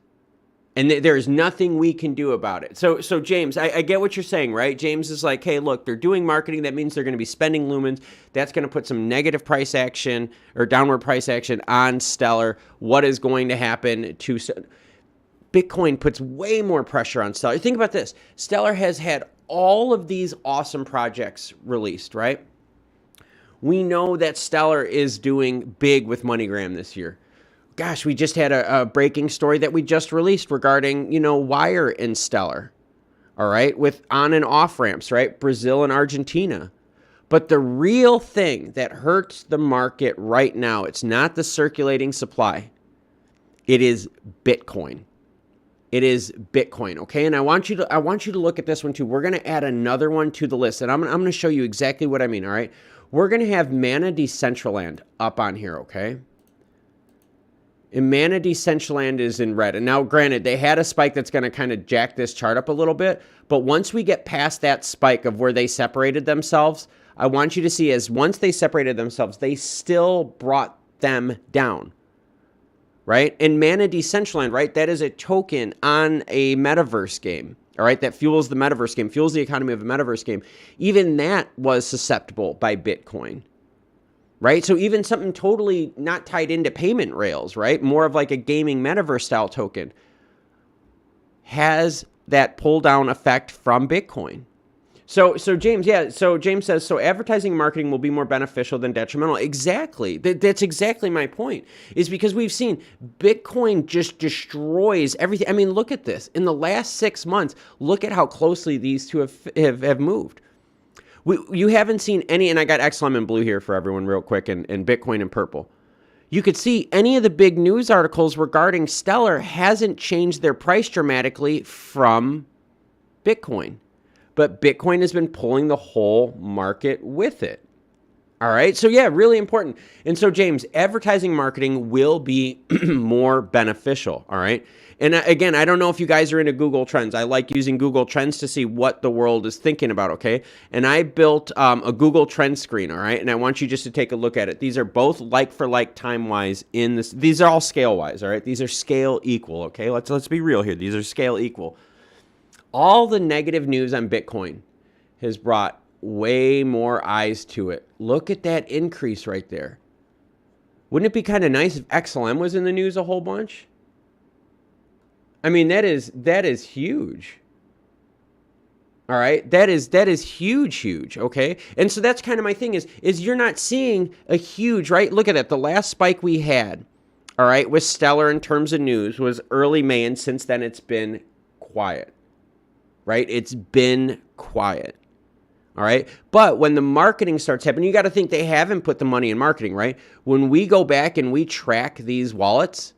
[SPEAKER 1] And there's nothing we can do about it. So James, I get what you're saying, right? James is like, hey, look, they're doing marketing. That means they're going to be spending lumens. That's going to put some negative price action or downward price action on Stellar. What is going to happen to Bitcoin puts way more pressure on Stellar. Think about this. Stellar has had all of these awesome projects released, right? We know that Stellar is doing big with MoneyGram this year. Gosh, we just had a breaking story that we just released regarding, Wire and Stellar. all right, with on and off ramps, right? Brazil and Argentina. But the real thing that hurts the market right now, it's not the circulating supply. It is Bitcoin. It is Bitcoin, okay? And I want you to look at this one too. We're going to add another one to the list, and I'm going to show you exactly what I mean, all right? We're going to have Mana Decentraland up on here, okay? And Mana Decentraland is in red. And now, granted, they had a spike that's going to kind of jack this chart up a little bit, but once we get past that spike of where they separated themselves, I want you to see as once they separated themselves, they still brought them down. Right? And Mana Decentraland, right? That is a token on a metaverse game, all right? That fuels the metaverse game, fuels the economy of a metaverse game. Even that was susceptible by Bitcoin, right? So even something totally not tied into payment rails, right? More of like a gaming metaverse style token has that pull down effect from Bitcoin. So James, James says, so advertising and marketing will be more beneficial than detrimental. Exactly. That's exactly my point, is because we've seen Bitcoin just destroys everything. I mean, look at this. In the last 6 months, look at how closely these two have moved. You haven't seen any, and I got XLM in blue here for everyone real quick, and Bitcoin in purple. You could see any of the big news articles regarding Stellar hasn't changed their price dramatically from Bitcoin. But Bitcoin has been pulling the whole market with it. All right. So yeah, really important. And so James, advertising marketing will be more beneficial. All right. And again, I don't know if you guys are into Google Trends. I like using Google Trends to see what the world is thinking about. Okay. And I built a Google Trend screen. All right. And I want you just to take a look at it. These are both like for like time wise in this. These are all scale wise. All right. These are scale equal. Okay. Let's be real here. These are scale equal. All the negative news on Bitcoin has brought way more eyes to it. Look at that increase right there. Wouldn't it be kind of nice if XLM was in the news a whole bunch? I mean, that is huge. All right, that is huge, okay? And so that's kind of my thing is you're not seeing a huge, right? Look at that. The last spike we had, all right, with Stellar in terms of news was early May, and since then it's been quiet. Right? It's been quiet. All right. But when the marketing starts happening, you got to think they haven't put the money in marketing, right? When we go back and we track these wallets,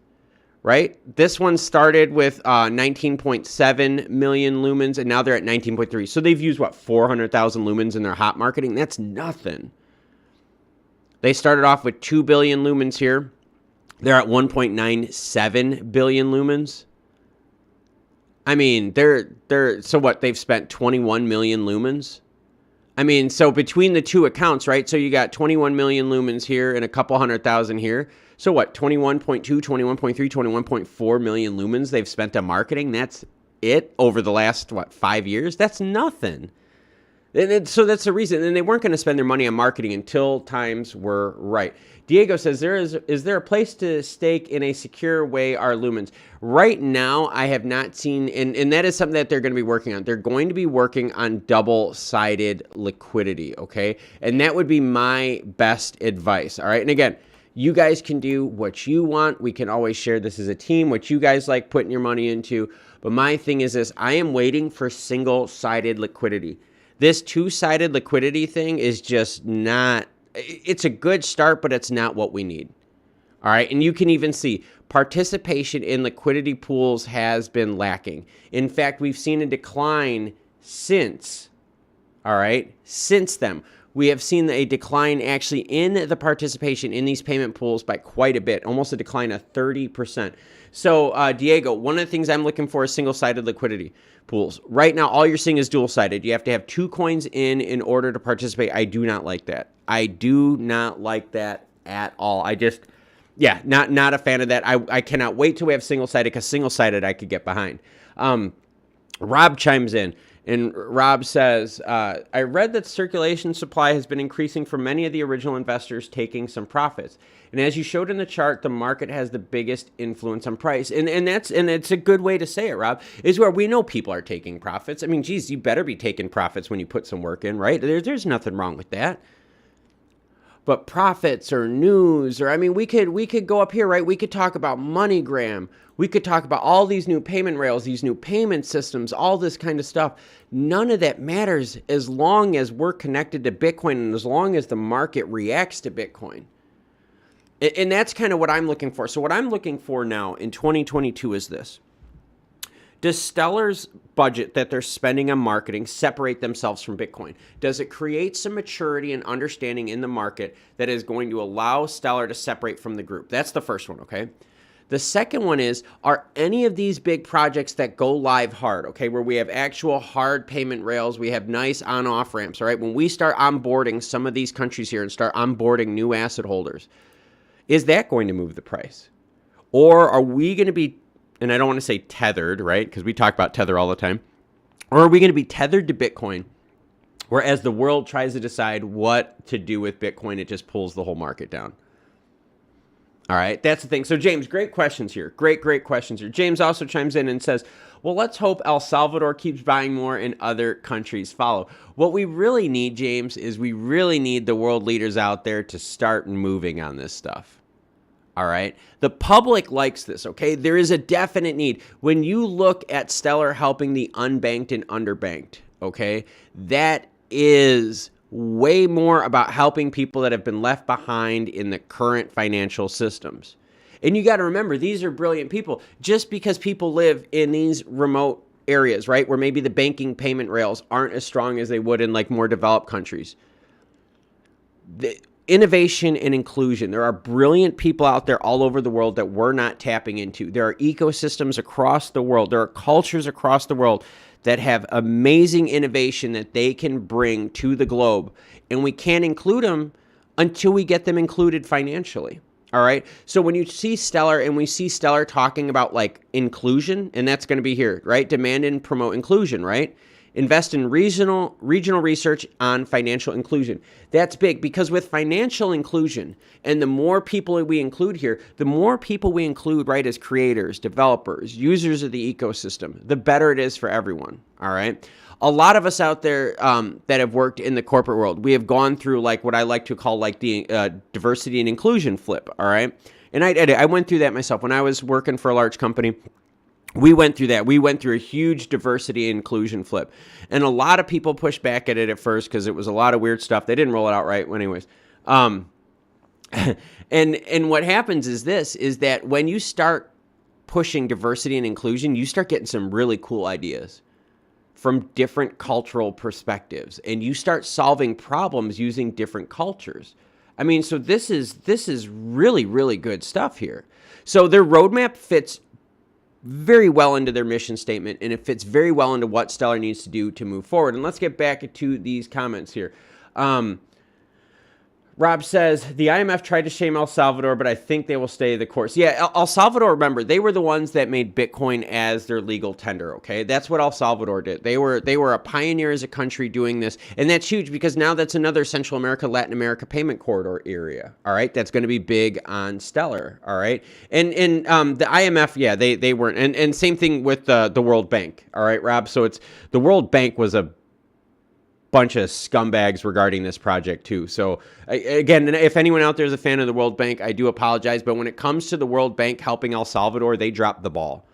[SPEAKER 1] right? This one started with 19.7 million lumens, and now they're at 19.3. So they've used, what, 400,000 lumens in their hot marketing? That's nothing. They started off with 2 billion lumens here. They're at 1.97 billion lumens. I mean, so what, they've spent 21 million lumens? I mean, so between the two accounts, right? So you got 21 million lumens here and a couple 100,000 here. So what, 21.2, 21.3, 21.4 million lumens they've spent on marketing? That's it over the last, 5 years? That's nothing. And so that's the reason. And they weren't going to spend their money on marketing until times were right. Diego says, is there a place to stake in a secure way our lumens? Right now, I have not seen, and that is something that they're going to be working on. They're going to be working on double-sided liquidity, okay? And that would be my best advice, all right? And again, you guys can do what you want. We can always share this as a team, what you guys like putting your money into. But my thing is this, I am waiting for single-sided liquidity. This two-sided liquidity thing is just not, it's a good start, but it's not what we need. All right, and you can even see participation in liquidity pools has been lacking. In fact, we've seen a decline since, all right, since then. We have seen a decline actually in the participation in these payment pools by quite a bit, almost a decline of 30%. So, Diego, one of the things I'm looking for is single-sided liquidity pools. Right now, all you're seeing is dual-sided. You have to have 2 coins in order to participate. I do not like that. I do not like that at all. I just, yeah, not a fan of that. I cannot wait till we have single-sided, because single-sided I could get behind. Rob chimes in. And Rob says, I read that circulation supply has been increasing for many of the original investors taking some profits. And as you showed in the chart, the market has the biggest influence on price. And it's a good way to say it, Rob, is where we know people are taking profits. I mean, geez, you better be taking profits when you put some work in, right? There's nothing wrong with that. but profits or news, or I mean, we could go up here, right? We could talk about MoneyGram. We could talk about all these new payment rails, these new payment systems, all this kind of stuff. None of that matters as long as we're connected to Bitcoin and as long as the market reacts to Bitcoin. And that's kind of what I'm looking for. So what I'm looking for now in 2022 is this. Does Stellar's budget that they're spending on marketing separate themselves from Bitcoin? Does it create some maturity and understanding in the market that is going to allow Stellar to separate from the group? That's the first one, okay? The second one is, are any of these big projects that go live hard, okay, where we have actual hard payment rails, we have nice on-off ramps, all right? When we start onboarding some of these countries here and start onboarding new asset holders, is that going to move the price? Or are we going to be, and I don't want to say tethered, right, because we talk about tether all the time, or are we going to be tethered to Bitcoin, where as the world tries to decide what to do with Bitcoin, it just pulls the whole market down? All right, that's the thing. So James, great questions here. Great questions here. James also chimes in and says, well, let's hope El Salvador keeps buying more and other countries follow. What we really need, James, is we really need the world leaders out there to start moving on this stuff. All right, the public likes this, okay? There is a definite need. When you look at Stellar helping the unbanked and underbanked, okay, that is way more about helping people that have been left behind in the current financial systems. And you got to remember, these are brilliant people. Just because people live in these remote areas, right, where maybe the banking payment rails aren't as strong as they would in like more developed countries. The innovation and inclusion. There are brilliant people out there all over the world that we're not tapping into. There are ecosystems across the world. There are cultures across the world that have amazing innovation that they can bring to the globe. And we can't include them until we get them included financially. All right. So when you see Stellar and we see Stellar talking about like inclusion, and that's going to be here, right? Demand and promote inclusion, right? Invest in regional research on financial inclusion. That's big because with financial inclusion and the more people we include here, the more people we include, right, as creators, developers, users of the ecosystem, the better it is for everyone. All right. A lot of us out there that have worked in the corporate world, we have gone through like what I like to call like the diversity and inclusion flip. All right. And I went through that myself when I was working for a large company. We went through that. We went through a huge diversity and inclusion flip. And a lot of people pushed back at it at first because it was a lot of weird stuff. They didn't roll it out right. Anyways. And what happens is this, is that when you start pushing diversity and inclusion, you start getting some really cool ideas from different cultural perspectives. And you start solving problems using different cultures. I mean, so this is really, really good stuff here. So their roadmap fits very well into their mission statement, and it fits very well into what Stellar needs to do to move forward. And let's get back to these comments here. Rob says, the IMF tried to shame El Salvador, but I think they will stay the course. Yeah, El Salvador, remember, they were the ones that made Bitcoin as their legal tender, okay? That's what El Salvador did. They were a pioneer as a country doing this, and that's huge because now that's another Central America, Latin America payment corridor area, all right? That's going to be big on Stellar, all right? And the IMF, yeah, they weren't. And same thing with the World Bank, all right, Rob? So it's the World Bank was a bunch of scumbags regarding this project too. So again, if anyone out there is a fan of the World Bank, I do apologize. But when it comes to the World Bank helping El Salvador, they dropped the ball.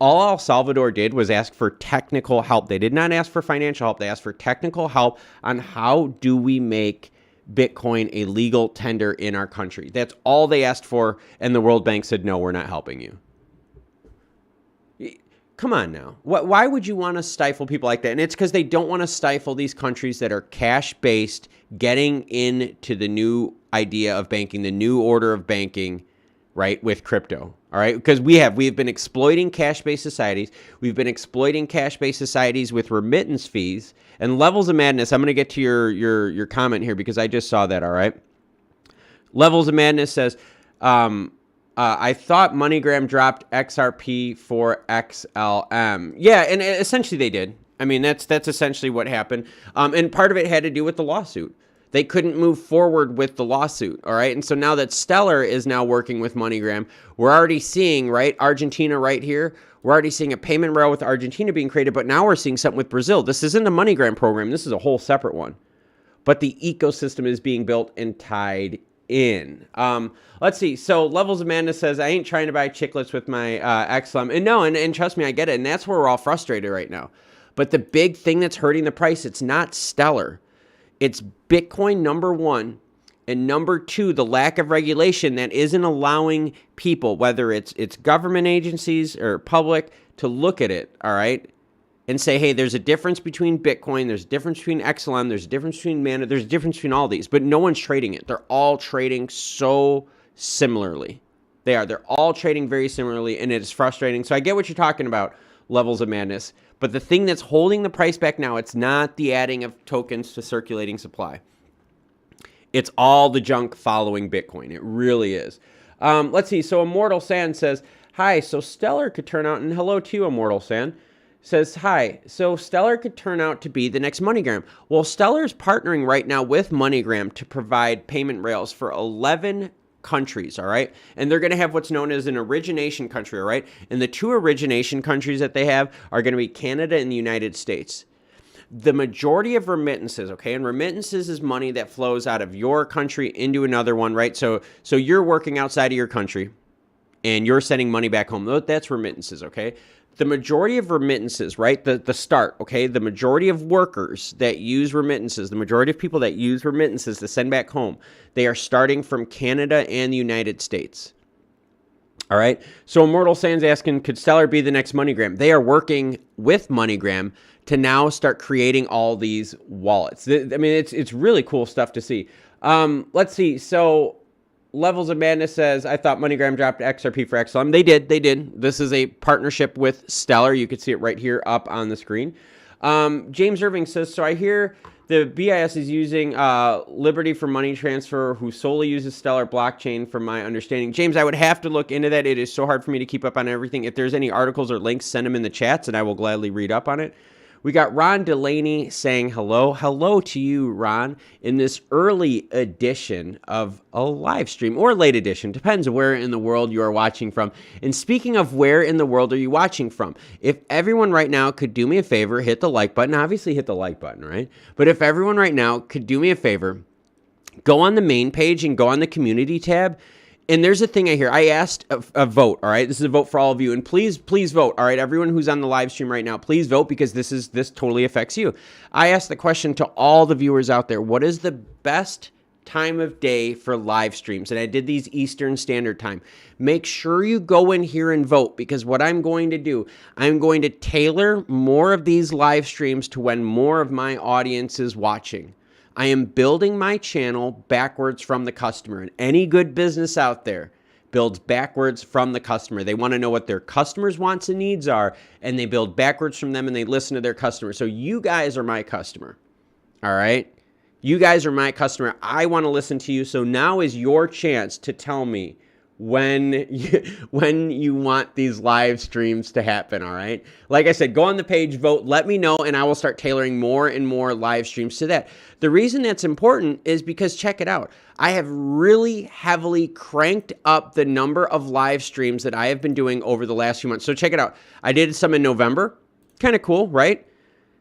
[SPEAKER 1] All El Salvador did was ask for technical help. They did not ask for financial help. They asked for technical help on how do we make Bitcoin a legal tender in our country. That's all they asked for. And the World Bank said, no, we're not helping you. Come on now. Why would you want to stifle people like that? And it's because they don't want to stifle these countries that are cash-based, getting into the new idea of banking, the new order of banking, right, with crypto. All right, because we have been exploiting cash-based societies. We've been exploiting cash-based societies with remittance fees and levels of madness. I'm going to get to your comment here because I just saw that. All right, Levels of Madness says, I thought MoneyGram dropped XRP for XLM. Yeah, and essentially they did. I mean, that's essentially what happened. And part of it had to do with the lawsuit. They couldn't move forward with the lawsuit, all right? And so now that Stellar is now working with MoneyGram, we're already seeing, right, Argentina right here. We're already seeing a payment rail with Argentina being created, but now we're seeing something with Brazil. This isn't a MoneyGram program. This is a whole separate one. but the ecosystem is being built and tied in. Let's see. So Levels of Madness says, I ain't trying to buy chiclets with my XLM. And no, and trust me, I get it. And that's where we're all frustrated right now. But the big thing that's hurting the price, it's not Stellar. It's Bitcoin, number one. And number two, the lack of regulation that isn't allowing people, whether it's government agencies or public, to look at it, all right, and say, hey, there's a difference between Bitcoin, there's a difference between XLM, there's a difference between Mana, there's a difference between all these, but no one's trading it. They're all trading so similarly. They're all trading very similarly, and it is frustrating. So I get what you're talking about, Levels of Madness, but the thing that's holding the price back now, it's not the adding of tokens to circulating supply. It's all the junk following Bitcoin. It really is. Let's see. So Immortal Sand says, hi, so Stellar could turn out, and hello to you, Immortal Sand, says, hi, so Stellar could turn out to be the next MoneyGram. Well, Stellar is partnering right now with MoneyGram to provide payment rails for 11 countries, all right? And they're going to have what's known as an origination country, all right? And the two origination countries that they have are going to be Canada and the United States. The majority of remittances, okay, and remittances is money that flows out of your country into another one, right? So you're working outside of your country and you're sending money back home. That's remittances, okay? The majority of remittances, right, the start, okay, the majority of workers that use remittances, the majority of people that use remittances to send back home, they are starting from Canada and the United States. All right, so Immortal Sands asking, could Stellar be the next MoneyGram? They are working with MoneyGram to now start creating all these wallets. I mean, it's really cool stuff to see. Let's see, so Levels of Madness says, I thought MoneyGram dropped XRP for XLM. They did. This is a partnership with Stellar. You can see it right here up on the screen. James Irving says, so I hear the BIS is using Liberty for money transfer, who solely uses Stellar blockchain from my understanding. James, I would have to look into that. It is so hard for me to keep up on everything. If there's any articles or links, send them in the chats and I will gladly read up on it. We got Ron Delaney saying hello. Hello to you, Ron, in this early edition of a live stream, or late edition, depends where in the world you are watching from. And speaking of where in the world are you watching from, if everyone right now could do me a favor, hit the like button. Obviously hit the like button, right? But if everyone right now could do me a favor, go on the main page and go on the community tab. And there's a thing I hear. I asked a vote, all right? This is a vote for all of you. And please vote, all right? Everyone who's on the live stream right now, please vote, because this totally affects you. I asked the question to all the viewers out there, what is the best time of day for live streams? And I did these Eastern Standard Time. Make sure you go in here and vote, because what I'm going to do, I'm going to tailor more of these live streams to when more of my audience is watching. I am building my channel backwards from the customer, and any good business out there builds backwards from the customer. They want to know what their customers' wants and needs are, and they build backwards from them, and they listen to their customers. So you guys are my customer, all right? You guys are my customer. I want to listen to you, so now is your chance to tell me when you want these live streams to happen, all right? Like I said, go on the page, vote, let me know, and I will start tailoring more and more live streams to that. The reason that's important is because, check it out, I have really heavily cranked up the number of live streams that I have been doing over the last few months. So check it out. I did some in November. Kind of cool, right?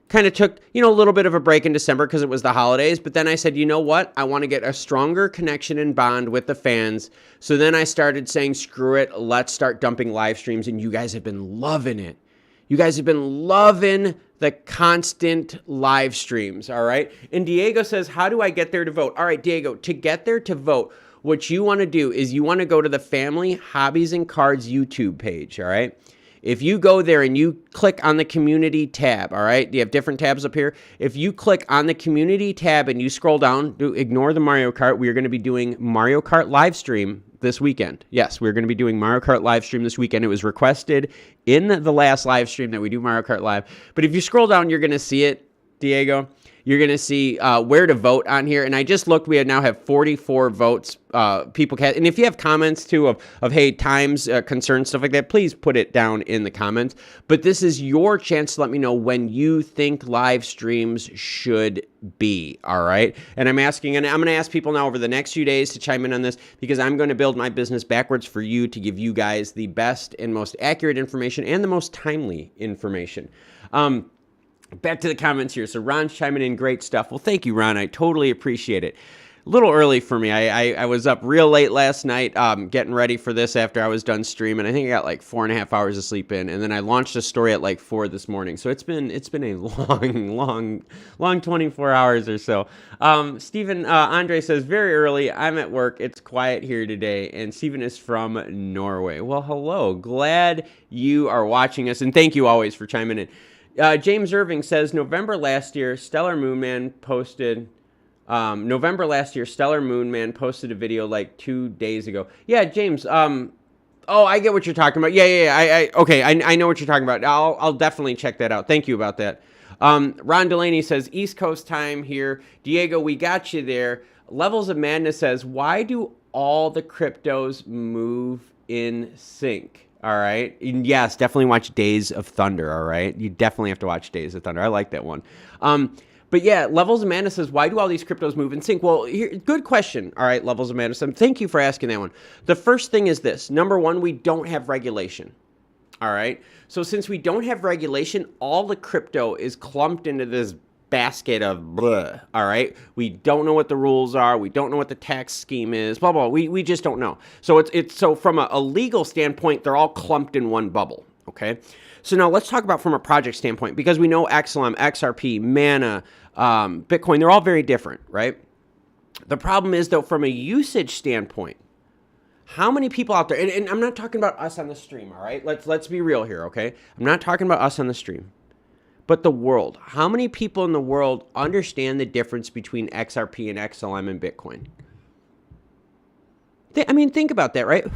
[SPEAKER 1] Kind of took, a little bit of a break in December because it was the holidays. But then I said, you know what? I want to get a stronger connection and bond with the fans. So then I started saying, screw it. Let's start dumping live streams. And you guys have been loving it. You guys have been loving the constant live streams. All right. And Diego says, how do I get there to vote? All right, Diego, to get there to vote, what you want to do is you want to go to the Family Hobbies and Cards YouTube page. All right. If you go there and you click on the community tab, all right, you have different tabs up here. If you click on the community tab and you scroll down, ignore the Mario Kart. We are going to be doing Mario Kart live stream this weekend. Yes, we're going to be doing Mario Kart live stream this weekend. It was requested in the last live stream that we do Mario Kart live. But if you scroll down, you're going to see it, Diego. You're going to see where to vote on here. And I just looked. We now have 44 votes. People can. And if you have comments, too, of hey, times, concerns, stuff like that, please put it down in the comments. But this is your chance to let me know when you think live streams should be. All right. And I'm asking, and I'm going to ask people now over the next few days to chime in on this, because I'm going to build my business backwards for you to give you guys the best and most accurate information and the most timely information. back to the comments here. So Ron's chiming in, great stuff. Well, thank you, Ron. I totally appreciate it. A little early for me. I was up real late last night getting ready for this after I was done streaming. I think I got like 4.5 hours of sleep in, and then I launched a story at like 4 this morning. So it's been a long 24 hours or so. Stephen Andre says, very early. I'm at work. It's quiet here today. And Stephen is from Norway. Well, hello. Glad you are watching us, and thank you always for chiming in. James Irving says, November last year, Stellar Moonman posted a video like 2 days ago. Yeah, James. Oh, I get what you're talking about. Yeah. I know what you're talking about. I'll definitely check that out. Thank you about that. Ron Delaney says, East Coast time here. Diego, we got you there. Levels of Madness says, why do all the cryptos move in sync? All right. And yes, definitely watch Days of Thunder. All right. You definitely have to watch Days of Thunder. I like that one. But yeah, Levels of Madness says, why do all these cryptos move in sync? Well, good question. All right, Levels of Madness. Thank you for asking that one. The first thing is this. Number one, we don't have regulation. All right. So since we don't have regulation, all the crypto is clumped into this basket of blah. All right. We don't know what the rules are. We don't know what the tax scheme is. Blah, blah. We just don't know. So it's so from a legal standpoint, they're all clumped in one bubble. Okay. So now let's talk about from a project standpoint, because we know XLM, XRP, Mana, Bitcoin, they're all very different, right? The problem is, though, from a usage standpoint, how many people out there, and I'm not talking about us on the stream, all right? Let's be real here, okay? I'm not talking about us on the stream, but the world. How many people in the world understand the difference between XRP and XLM and Bitcoin? Think about that, right?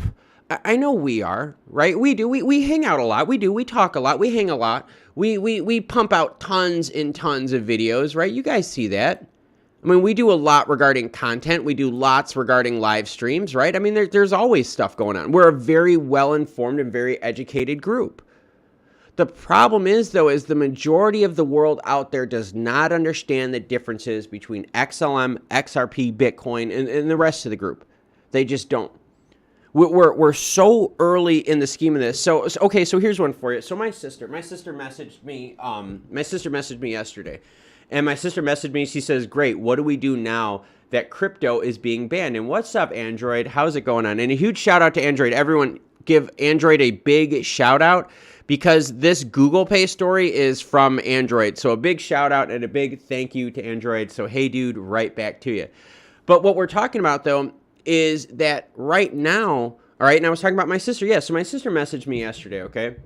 [SPEAKER 1] I know we are, right? We do. We hang out a lot. We do. We talk a lot. We hang a lot. We pump out tons and tons of videos, right? You guys see that. I mean, we do a lot regarding content. We do lots regarding live streams, right? I mean, there's always stuff going on. We're a very well-informed and very educated group. The problem is, though, is the majority of the world out there does not understand the differences between XLM, XRP, Bitcoin, and the rest of the group. They just don't. We're so early in the scheme of this. So here's one for you. So my sister messaged me. My sister messaged me yesterday, and my sister messaged me. She says, "Great. What do we do now that crypto is being banned?" And what's up, Android? How's it going on? And a huge shout out to Android. Everyone, give Android a big shout out, because this Google Pay story is from Android. So a big shout out and a big thank you to Android. So hey, dude, right back to you. But what we're talking about, though, is that right now, all right, and I was talking about my sister. Yeah, so my sister messaged me yesterday, okay?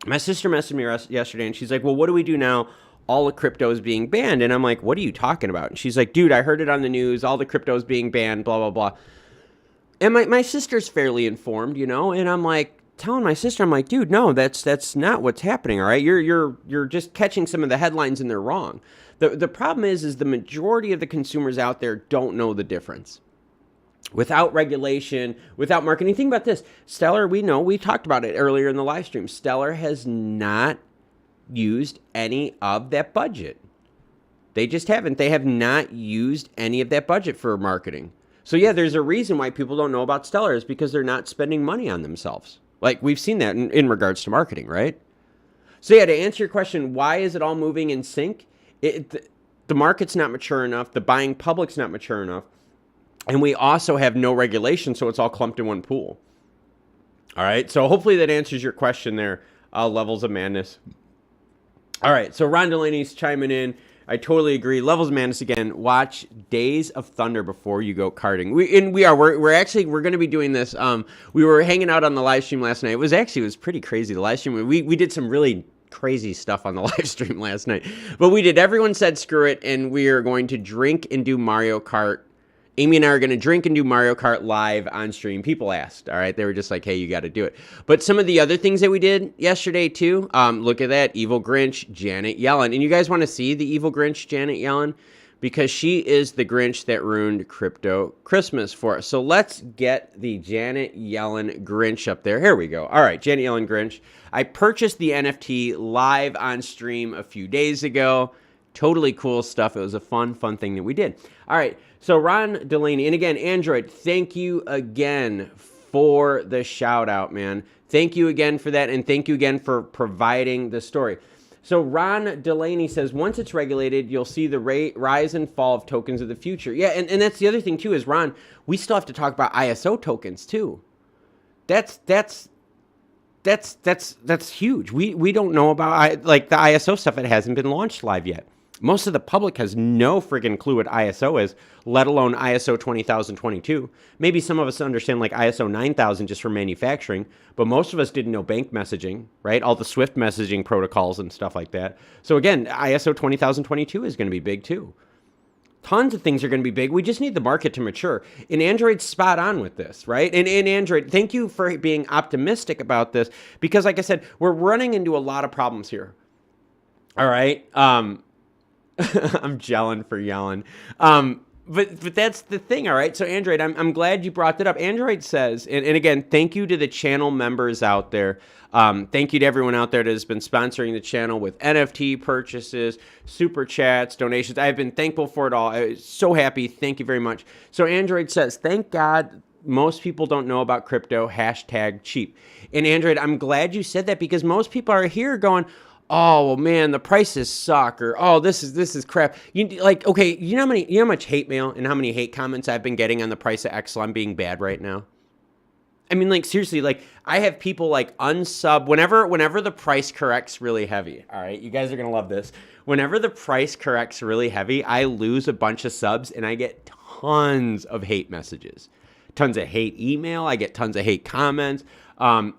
[SPEAKER 1] My sister messaged me yesterday, and she's like, well, what do we do now? All the crypto is being banned. And I'm like, what are you talking about? And she's like, dude, I heard it on the news. All the crypto is being banned, blah, blah, blah. And my sister's fairly informed, you know? And I'm like, telling my sister, I'm like, dude, no, that's not what's happening, all right? You're just catching some of the headlines, and they're wrong. The problem is the majority of the consumers out there don't know the difference. Without regulation, without marketing. Think about this. Stellar, we talked about it earlier in the live stream. Stellar has not used any of that budget. They just haven't. They have not used any of that budget for marketing. So yeah, there's a reason why people don't know about Stellar, is because they're not spending money on themselves. Like, we've seen that in regards to marketing, right? So yeah, to answer your question, why is it all moving in sync? The market's not mature enough. The buying public's not mature enough. And we also have no regulation, so it's all clumped in one pool. All right, so hopefully that answers your question there, Levels of Madness. All right, so Ron Delaney's chiming in. I totally agree. Levels of Madness again. Watch Days of Thunder before you go karting. We're going to be doing this. We were hanging out on the live stream last night. It was pretty crazy. The live stream. We did some really crazy stuff on the live stream last night. But we did. Everyone said screw it, and we are going to drink and do Mario Kart. Amy and I are going to drink and do Mario Kart live on stream. People asked, all right? They were just like, hey, you got to do it. But some of the other things that we did yesterday, too, look at that. Evil Grinch, Janet Yellen. And you guys want to see the Evil Grinch, Janet Yellen? Because she is the Grinch that ruined crypto Christmas for us. So let's get the Janet Yellen Grinch up there. Here we go. All right, Janet Yellen Grinch. I purchased the NFT live on stream a few days ago. Totally cool stuff. It was a fun thing that we did. All right. So Ron Delaney, and again, Android, thank you again for the shout out, man. Thank you again for that, and thank you again for providing the story. So Ron Delaney says, once it's regulated, you'll see the rise and fall of tokens of the future. Yeah, and that's the other thing too is, Ron, we still have to talk about ISO tokens too. That's huge. We don't know about like the ISO stuff. It hasn't been launched live yet. Most of the public has no friggin' clue what ISO is, let alone ISO 20022. Maybe some of us understand like ISO 9000 just for manufacturing, but most of us didn't know bank messaging, right? All the Swift messaging protocols and stuff like that. So again, ISO 20022 is going to be big too. Tons of things are going to be big. We just need the market to mature. And Android's spot on with this, right? And Android, thank you for being optimistic about this because, like I said, we're running into a lot of problems here. All right. I'm gelling for yelling. But that's the thing, all right? So Android, I'm glad you brought that up. Android says, and again, thank you to the channel members out there. Thank you to everyone out there that has been sponsoring the channel with NFT purchases, super chats, donations. I've been thankful for it all. I'm so happy. Thank you very much. So Android says, thank God most people don't know about crypto, #cheap. And Android, I'm glad you said that because most people are here going, oh well, man, the prices suck, or oh, this is crap. Okay, you know how much hate mail and how many hate comments I've been getting on the price of Exelon being bad right now? I mean, like seriously, like I have people like unsub whenever the price corrects really heavy. All right, you guys are gonna love this. Whenever the price corrects really heavy, I lose a bunch of subs and I get tons of hate messages, tons of hate email. I get tons of hate comments.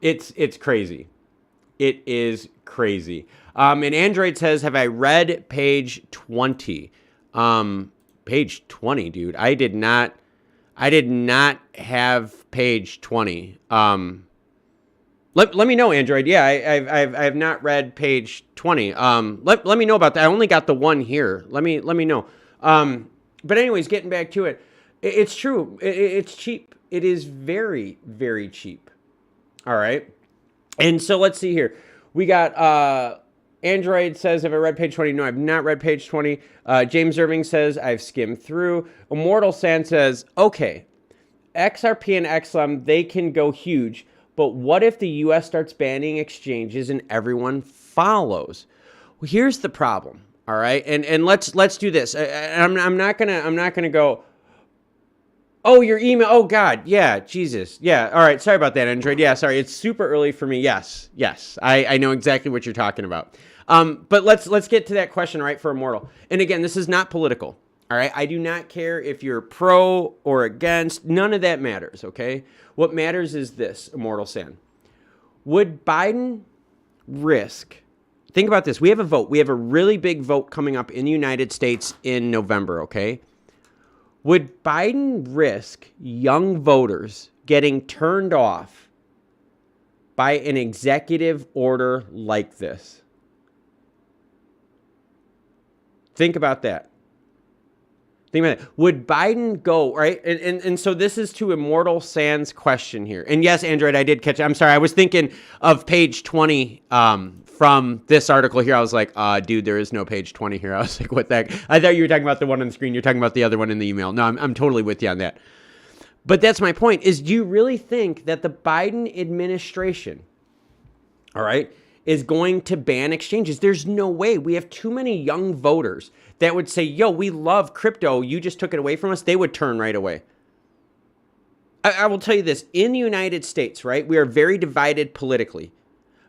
[SPEAKER 1] It's crazy. It is crazy. And Android says, have I read page 20? Page 20, dude. I did not have page 20. Let me know, Android. Yeah, I have not read page 20. Let me know about that. I only got the one here. Let me know. But anyways, getting back to it. It's true. It's cheap. It is very, very cheap. All right. And so let's see here. We got Android says, have I read page 20? No, I've not read page 20. James Irving says, I've skimmed through. Immortal Sand says, okay, XRP and XLM, they can go huge, but what if the US starts banning exchanges and everyone follows? Well, here's the problem, all right? And let's do this. I'm not gonna go, oh, your email. Oh, God. Yeah. Jesus. Yeah. All right. Sorry about that, Android. Yeah. Sorry. It's super early for me. Yes. I know exactly what you're talking about. But let's get to that question, right, for Immortal. And again, this is not political. All right. I do not care if you're pro or against. None of that matters. Okay. What matters is this, Immortal Sand. Would Biden risk? Think about this. We have a vote. We have a really big vote coming up in the United States in November. Okay. Would Biden risk young voters getting turned off by an executive order like this? Think about that. Think about it. Would Biden go, right? And so this is to Immortal Sand's question here. And yes, Android, I did catch it. I'm sorry. I was thinking of page 20 from this article here. I was like, dude, there is no page 20 here. I was like, what the heck? I thought you were talking about the one on the screen. You're talking about the other one in the email. No, I'm totally with you on that. But that's my point, is do you really think that the Biden administration, all right, is going to ban exchanges? There's no way. We have too many young voters that would say, yo, we love crypto. You just took it away from us. They would turn right away. I will tell you this. In the United States, right, we are very divided politically.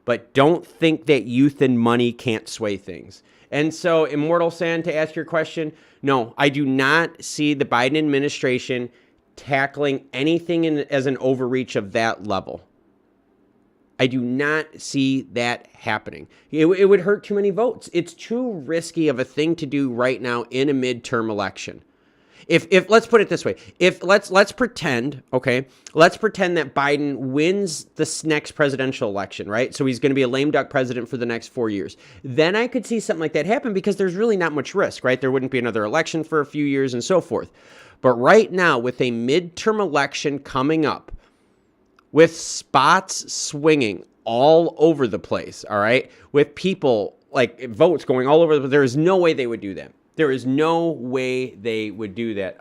[SPEAKER 1] But don't think that youth and money can't sway things. And so, Immortal Sand, to ask your question, no, I do not see the Biden administration tackling anything as an overreach of that level. I do not see that happening. It would hurt too many votes. It's too risky of a thing to do right now in a midterm election. If let's put it this way, let's pretend, okay, let's pretend that Biden wins this next presidential election, right? So he's going to be a lame duck president for the next 4 years. Then I could see something like that happen because there's really not much risk, right? There wouldn't be another election for a few years and so forth. But right now, with a midterm election coming up, with spots swinging all over the place, all right, with people like votes going all over, there is no way they would do that. There is no way they would do that.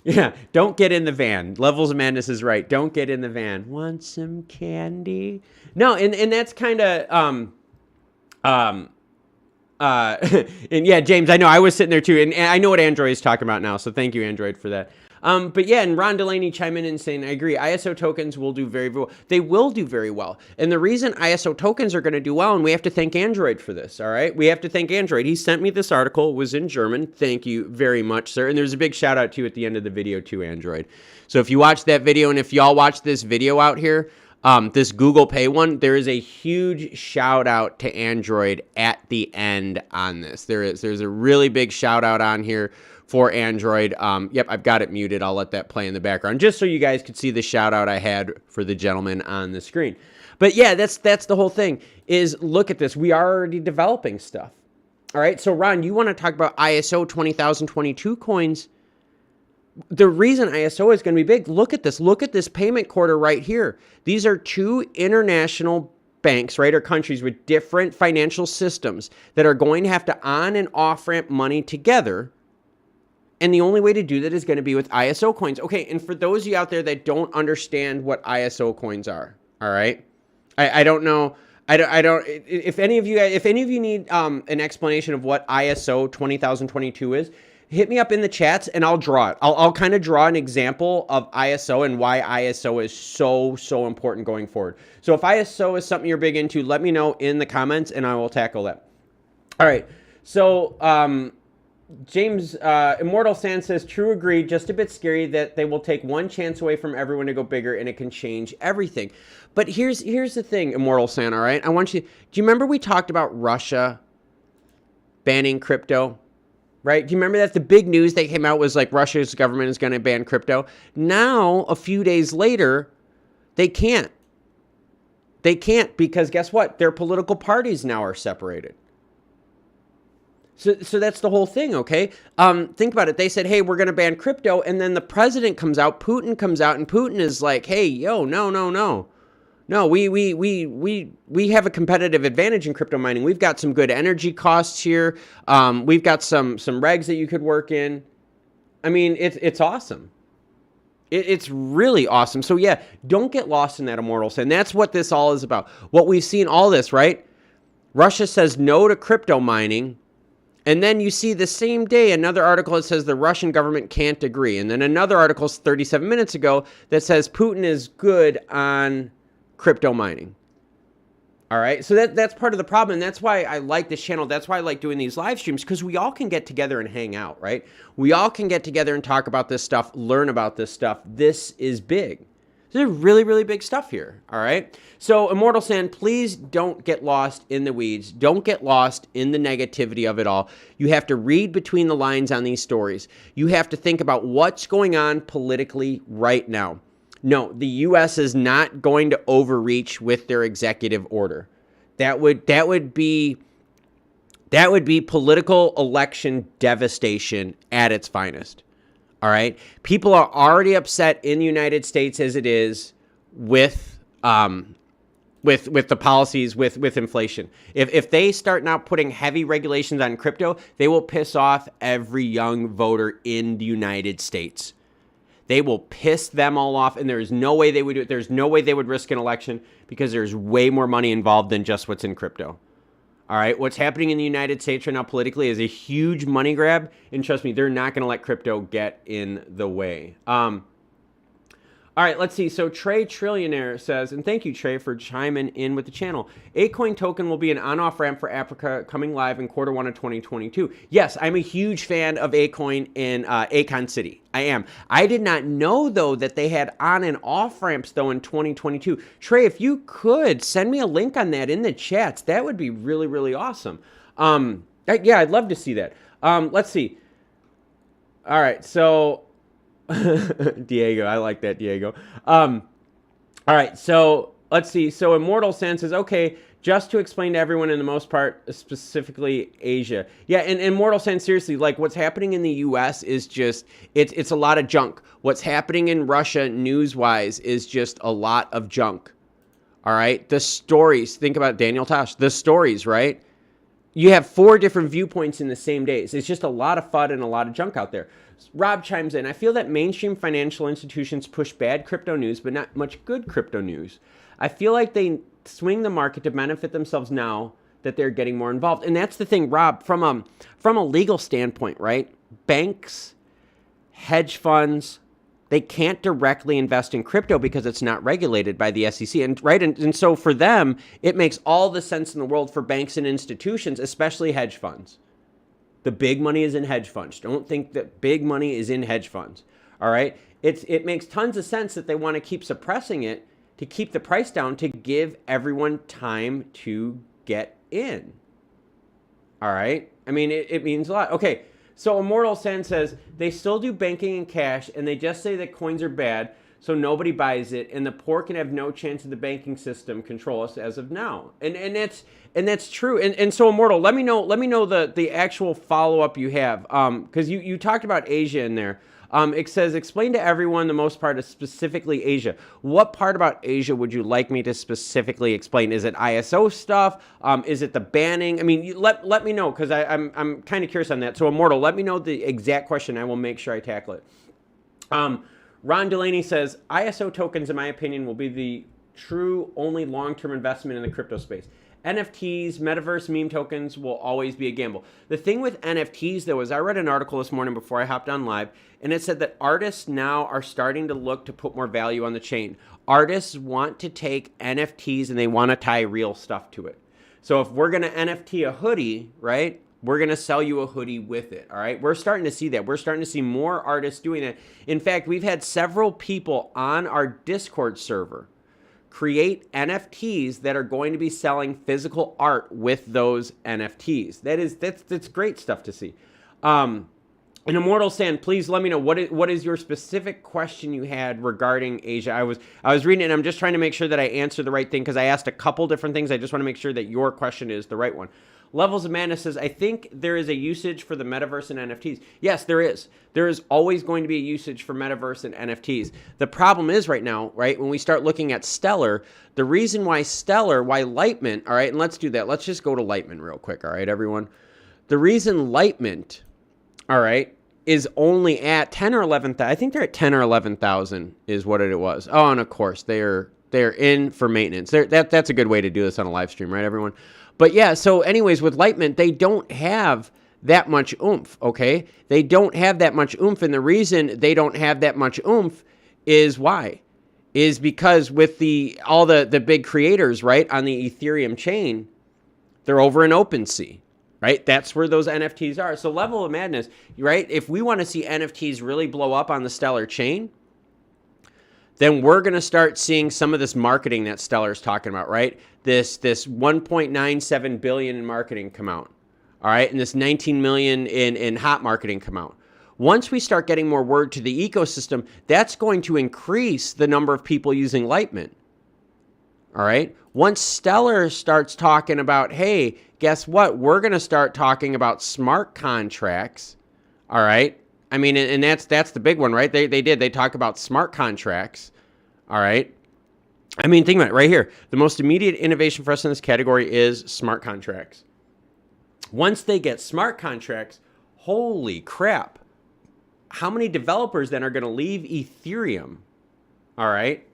[SPEAKER 1] Yeah, don't get in the van. Levels of Madness is right. Don't get in the van. Want some candy? No, and that's kind of and yeah, James, I know I was sitting there too, and I know what Android is talking about now. So thank you, Android, for that. But yeah, and Ron Delaney chime in and saying, I agree, ISO tokens will do very well. They will do very well. And the reason ISO tokens are going to do well, and we have to thank Android for this, all right? We have to thank Android. He sent me this article. It was in German. Thank you very much, sir. And there's a big shout out to you at the end of the video too, Android. So if you watch that video, and if y'all watch this video out here, this Google Pay one, there is a huge shout out to Android at the end on this. There's a really big shout out on here for Android. Yep, I've got it muted. I'll let that play in the background just so you guys could see the shout out I had for the gentleman on the screen. But yeah, that's the whole thing is look at this. We are already developing stuff. All right. So Ron, you want to talk about ISO 20,022 coins. The reason ISO is going to be big, look at this. Look at this payment quarter right here. These are two international banks, right, or countries with different financial systems that are going to have to on and off ramp money together. And the only way to do that is going to be with ISO coins. Okay, and for those of you out there that don't understand what ISO coins are, all right, I don't know. I don't. If any of you need an explanation of what ISO 20022 is, hit me up in the chats and I'll draw it. I'll kind of draw an example of ISO and why ISO is so important going forward. So if ISO is something you're big into, let me know in the comments and I will tackle that. All right. So James Immortal Sand says, true, agreed, just a bit scary that they will take one chance away from everyone to go bigger and it can change everything. But here's the thing, Immortal Sand, all right? I want you, do you remember we talked about Russia banning crypto? Right? Do you remember that the big news that came out was like Russia's government is going to ban crypto? Now, a few days later, they can't. They can't because guess what? Their political parties now are separated. So that's the whole thing, okay? Think about it. They said, hey, we're going to ban crypto. And then the president comes out, Putin comes out, and Putin is like, hey, yo, no. No, we have a competitive advantage in crypto mining. We've got some good energy costs here. We've got some regs that you could work in. I mean, it's awesome. It's really awesome. So yeah, don't get lost in that, Immortals. And that's what this all is about. What we've seen all this, right? Russia says no to crypto mining. And then you see the same day another article that says the Russian government can't agree. And then another article 37 minutes ago that says Putin is good on crypto mining. All right. So that's part of the problem. And that's why I like this channel. That's why I like doing these live streams, because we all can get together and hang out, right? We all can get together and talk about this stuff, learn about this stuff. This is big. There's really, really big stuff here, all right? So, Immortal Sand, please don't get lost in the weeds. Don't get lost in the negativity of it all. You have to read between the lines on these stories. You have to think about what's going on politically right now. No, the U.S. is not going to overreach with their executive order. That would be political election devastation at its finest. All right. People are already upset in the United States as it is with the policies with inflation. If they start now putting heavy regulations on crypto, they will piss off every young voter in the United States. They will piss them all off, and there is no way they would do it. There's no way they would risk an election because there's way more money involved than just what's in crypto. All right, what's happening in the United States right now politically is a huge money grab, and trust me, they're not going to let crypto get in the way. All right, let's see. So Trey Trillionaire says, and thank you, Trey, for chiming in with the channel. ACoin token will be an on-off ramp for Africa coming live in Q1 of 2022. Yes, I'm a huge fan of ACoin in Acon City. I am. I did not know, though, that they had on and off ramps, though, in 2022. Trey, if you could, send me a link on that in the chats. That would be really, really awesome. Yeah, I'd love to see that. Let's see. All right, so... Diego, I like that, Diego. All right, so let's see. So Immortal Sand says, okay, just to explain to everyone in the most part, specifically Asia. Yeah, and Immortal Sand, seriously, like what's happening in the U.S. is just, it's a lot of junk. What's happening in Russia news-wise is just a lot of junk. All right, the stories, think about Daniel Tosh, the stories, right? You have 4 different viewpoints in the same days. It's just a lot of FUD and a lot of junk out there. Rob chimes in, I feel that mainstream financial institutions push bad crypto news, but not much good crypto news. I feel like they swing the market to benefit themselves now that they're getting more involved. And that's the thing, Rob, from a legal standpoint, right? Banks, hedge funds, they can't directly invest in crypto because it's not regulated by the SEC. And so for them, it makes all the sense in the world for banks and institutions, especially hedge funds. The big money is in hedge funds. Don't think that big money is in hedge funds. All right? It makes tons of sense that they want to keep suppressing it to keep the price down to give everyone time to get in. All right? I mean, it means a lot. Okay, so Immortal Sand says, they still do banking in cash, and they just say that coins are bad, so nobody buys it, and the poor can have no chance of the banking system control us as of now. And that's true. And so Immortal, let me know the actual follow-up you have. Because you talked about Asia in there. It says, explain to everyone the most part of specifically Asia. What part about Asia would you like me to specifically explain? Is it ISO stuff? Is it the banning? I mean, let me know, because I'm kind of curious on that. So Immortal, let me know the exact question. I will make sure I tackle it. Ron Delaney says, ISO tokens, in my opinion, will be the true only long-term investment in the crypto space. NFTs, metaverse meme tokens will always be a gamble. The thing with NFTs, though, is I read an article this morning before I hopped on live, and it said that artists now are starting to look to put more value on the chain. Artists want to take NFTs and they want to tie real stuff to it. So if we're going to NFT a hoodie, right, we're going to sell you a hoodie with it, all right? We're starting to see that. We're starting to see more artists doing that. In fact, we've had several people on our Discord server create NFTs that are going to be selling physical art with those NFTs. That's great stuff to see. And Immortal Sand, please let me know what is your specific question you had regarding Asia. I was reading it, and I'm just trying to make sure that I answer the right thing, because I asked a couple different things. I just want to make sure that your question is the right one. Levels of Madness says, I think there is a usage for the metaverse and NFTs. Yes, there is. There is always going to be a usage for metaverse and NFTs. The problem is right now, right, when we start looking at Stellar, the reason why Lightmint, all right, and let's do that. Let's just go to Lightmint real quick, all right, everyone? The reason Lightmint, all right, is only at 10 or 11,000. I think they're at 10 or 11,000 is what it was. Oh, and of course, they're in for maintenance. That's a good way to do this on a live stream, right, everyone? But yeah, so anyways, with Lightmint, they don't have that much oomph, okay? They don't have that much oomph, and the reason they don't have that much oomph is why? Is because with all the big creators, right, on the Ethereum chain, they're over in OpenSea, right? That's where those NFTs are. So Level of Madness, right? If we want to see NFTs really blow up on the Stellar chain, then we're going to start seeing some of this marketing that Stellar's talking about, right? This 1.97 billion in marketing come out, all right? And this 19 million in hot marketing come out. Once we start getting more word to the ecosystem, that's going to increase the number of people using Lightmint, all right? Once Stellar starts talking about, hey, guess what? We're going to start talking about smart contracts, all right? I mean, and that's the big one, right? They talk about smart contracts, all right? I mean, think about it right here. The most immediate innovation for us in this category is smart contracts. Once they get smart contracts, holy crap. How many developers then are going to leave Ethereum, all right,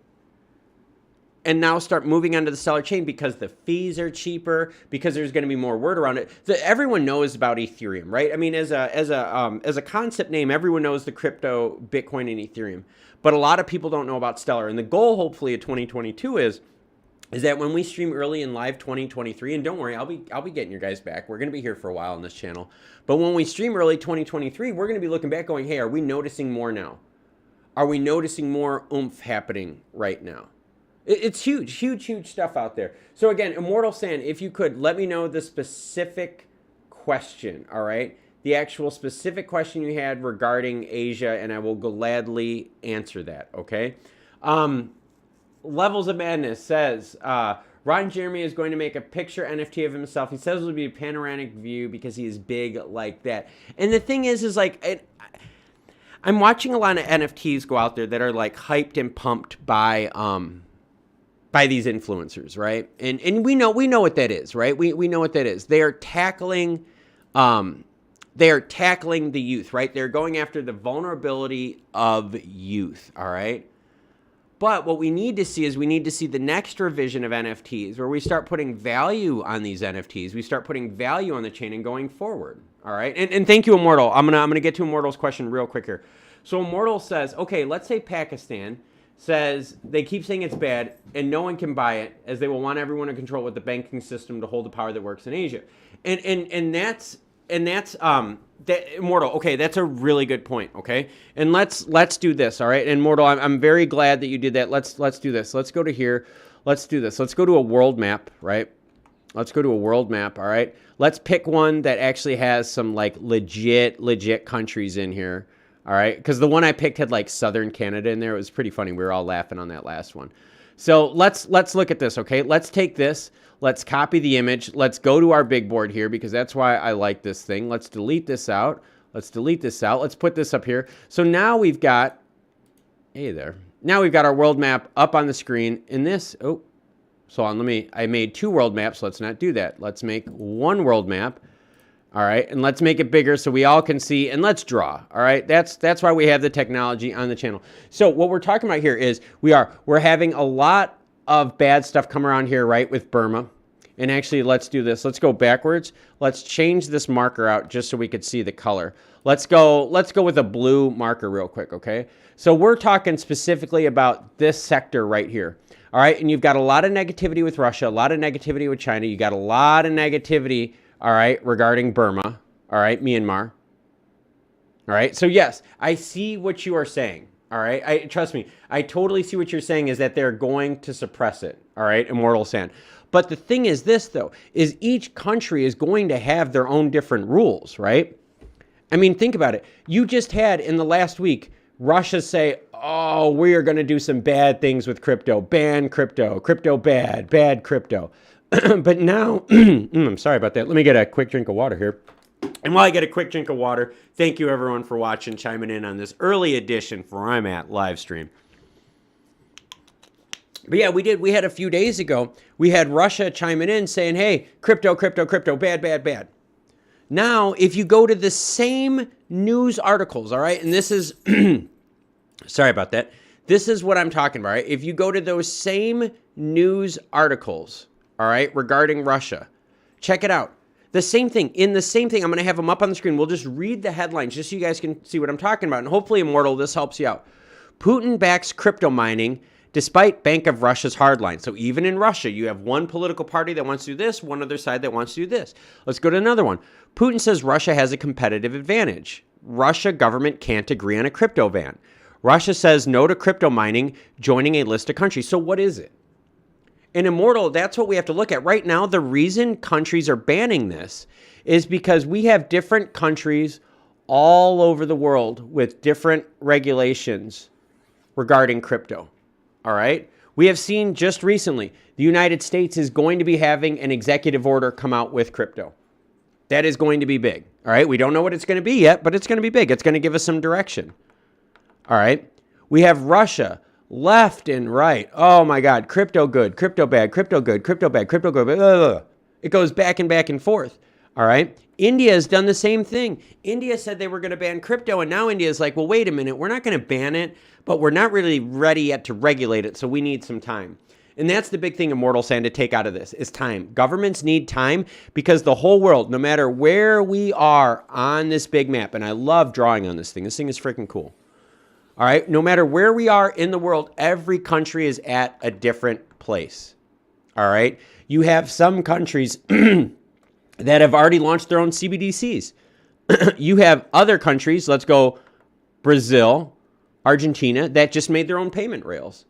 [SPEAKER 1] and now start moving onto the Stellar chain because the fees are cheaper, because there's going to be more word around it. Everyone knows about Ethereum, right? I mean, as a concept name, everyone knows the crypto, Bitcoin, and Ethereum. But a lot of people don't know about Stellar. And the goal, hopefully, of 2022 is that when we stream early in live 2023, and don't worry, I'll be getting your guys back. We're going to be here for a while on this channel. But when we stream early 2023, we're going to be looking back going, hey, are we noticing more now? Are we noticing more oomph happening right now? It's huge, huge, huge stuff out there. So again, Immortal Sand, if you could, let me know the specific question, all right? The actual specific question you had regarding Asia, and I will gladly answer that, okay? Levels of Madness says, Ron Jeremy is going to make a picture NFT of himself. He says it will be a panoramic view because he is big like that. And the thing is like, I'm watching a lot of NFTs go out there that are like hyped and pumped by these influencers, right? And we know what that is, right? We know what that is. They are tackling They are tackling the youth, right? They're going after the vulnerability of youth, all right? But what we need to see is we need to see the next revision of NFTs where we start putting value on these NFTs. We start putting value on the chain and going forward, all right? And thank you, Immortal. I'm gonna get to Immortal's question real quick here. So Immortal says, okay, let's say Pakistan says they keep saying it's bad and no one can buy it as they will want everyone to control it with the banking system to hold the power that works in Asia. And that's that Immortal. Okay, that's a really good point. Okay, and let's do this. All right, and Immortal, I'm very glad that you did that. Let's do this. Let's go to here. Let's do this. Let's go to a world map. Right. Let's go to a world map. All right. Let's pick one that actually has some like legit countries in here. All right, because the one I picked had like Southern Canada in there. It was pretty funny. We were all laughing on that last one. So let's look at this, okay? Let's take this. Let's copy the image. Let's go to our big board here because that's why I like this thing. Let's delete this out. Let's delete this out. Let's put this up here. So now we've got, hey there. Now we've got our world map up on the screen. In this, oh, so on, I made 2 world maps. Let's not do that. Let's make 1 world map. All right, and let's make it bigger so we all can see, and let's draw. All right, that's why we have the technology on the channel. So what we're talking about here is we're having a lot of bad stuff come around here, right, with Burma. And actually, let's do this. Let's go backwards. Let's change this marker out just so we could see the color. Let's go with a blue marker real quick, okay? So we're talking specifically about this sector right here. All right, and you've got a lot of negativity with Russia, a lot of negativity with China. You got a lot of negativity, all right, regarding Burma, all right, Myanmar. All right, so yes, I see what you are saying, all right? Trust me, I totally see what you're saying is that they're going to suppress it, all right, Immortal Sand. But the thing is this, though, is each country is going to have their own different rules, right? I mean, think about it. You just had, in the last week, Russia say, oh, we are going to do some bad things with crypto, ban crypto, crypto bad crypto. But now, I'm sorry about that. Let me get a quick drink of water here. And while I get a quick drink of water, thank you everyone for watching, chiming in on this early edition for where I'm at live stream. But yeah, we had a few days ago, we had Russia chiming in saying, hey, crypto, bad. Now, if you go to the same news articles, all right, and this is, sorry about that. This is what I'm talking about, right? If you go to those same news articles, all right, regarding Russia, check it out. The same thing, I'm going to have them up on the screen. We'll just read the headlines just so you guys can see what I'm talking about. And hopefully, Immortal, this helps you out. Putin backs crypto mining despite Bank of Russia's hardline. So even in Russia, you have one political party that wants to do this, one other side that wants to do this. Let's go to another one. Putin says Russia has a competitive advantage. Russia government can't agree on a crypto ban. Russia says no to crypto mining, joining a list of countries. So what is it? In Immortal, that's what we have to look at. Right now, the reason countries are banning this is because we have different countries all over the world with different regulations regarding crypto. All right? We have seen just recently, the United States is going to be having an executive order come out with crypto. That is going to be big. All right? We don't know what it's going to be yet, but it's going to be big. It's going to give us some direction. All right? We have Russia. Left and right. Oh my God. Crypto good, crypto bad, crypto good, crypto bad, crypto good. Ugh. It goes back and forth. All right. India has done the same thing. India said they were going to ban crypto, and now India is like, well, wait a minute. We're not going to ban it, but we're not really ready yet to regulate it, so we need some time. And that's the big thing Immortal saying to take out of this is time. Governments need time because the whole world, no matter where we are on this big map, and I love drawing on this thing. This thing is freaking cool. All right, no matter where we are in the world, every country is at a different place. All right, you have some countries that have already launched their own CBDCs. You have other countries, let's go Brazil, Argentina, that just made their own payment rails.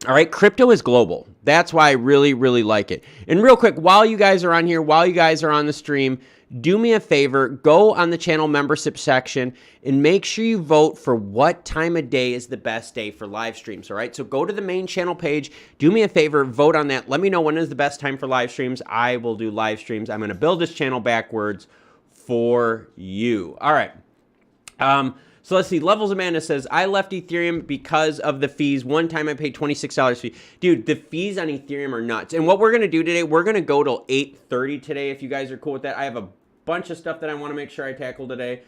[SPEAKER 1] All right, crypto is global. That's why I really, really like it. And real quick, while you guys are on here, while you guys are on the stream, do me a favor, go on the channel membership section and make sure you vote for what time of day is the best day for live streams, all right? So go to the main channel page, do me a favor, vote on that. Let me know when is the best time for live streams. I will do live streams. I'm going to build this channel backwards for you. All right. So let's see. Levels Amanda says, I left Ethereum because of the fees. One time I paid $26 fee. Dude, the fees on Ethereum are nuts. And what we're going to do today, we're going to go till 8:30 today if you guys are cool with that. I have a bunch of stuff that I want to make sure I tackle today.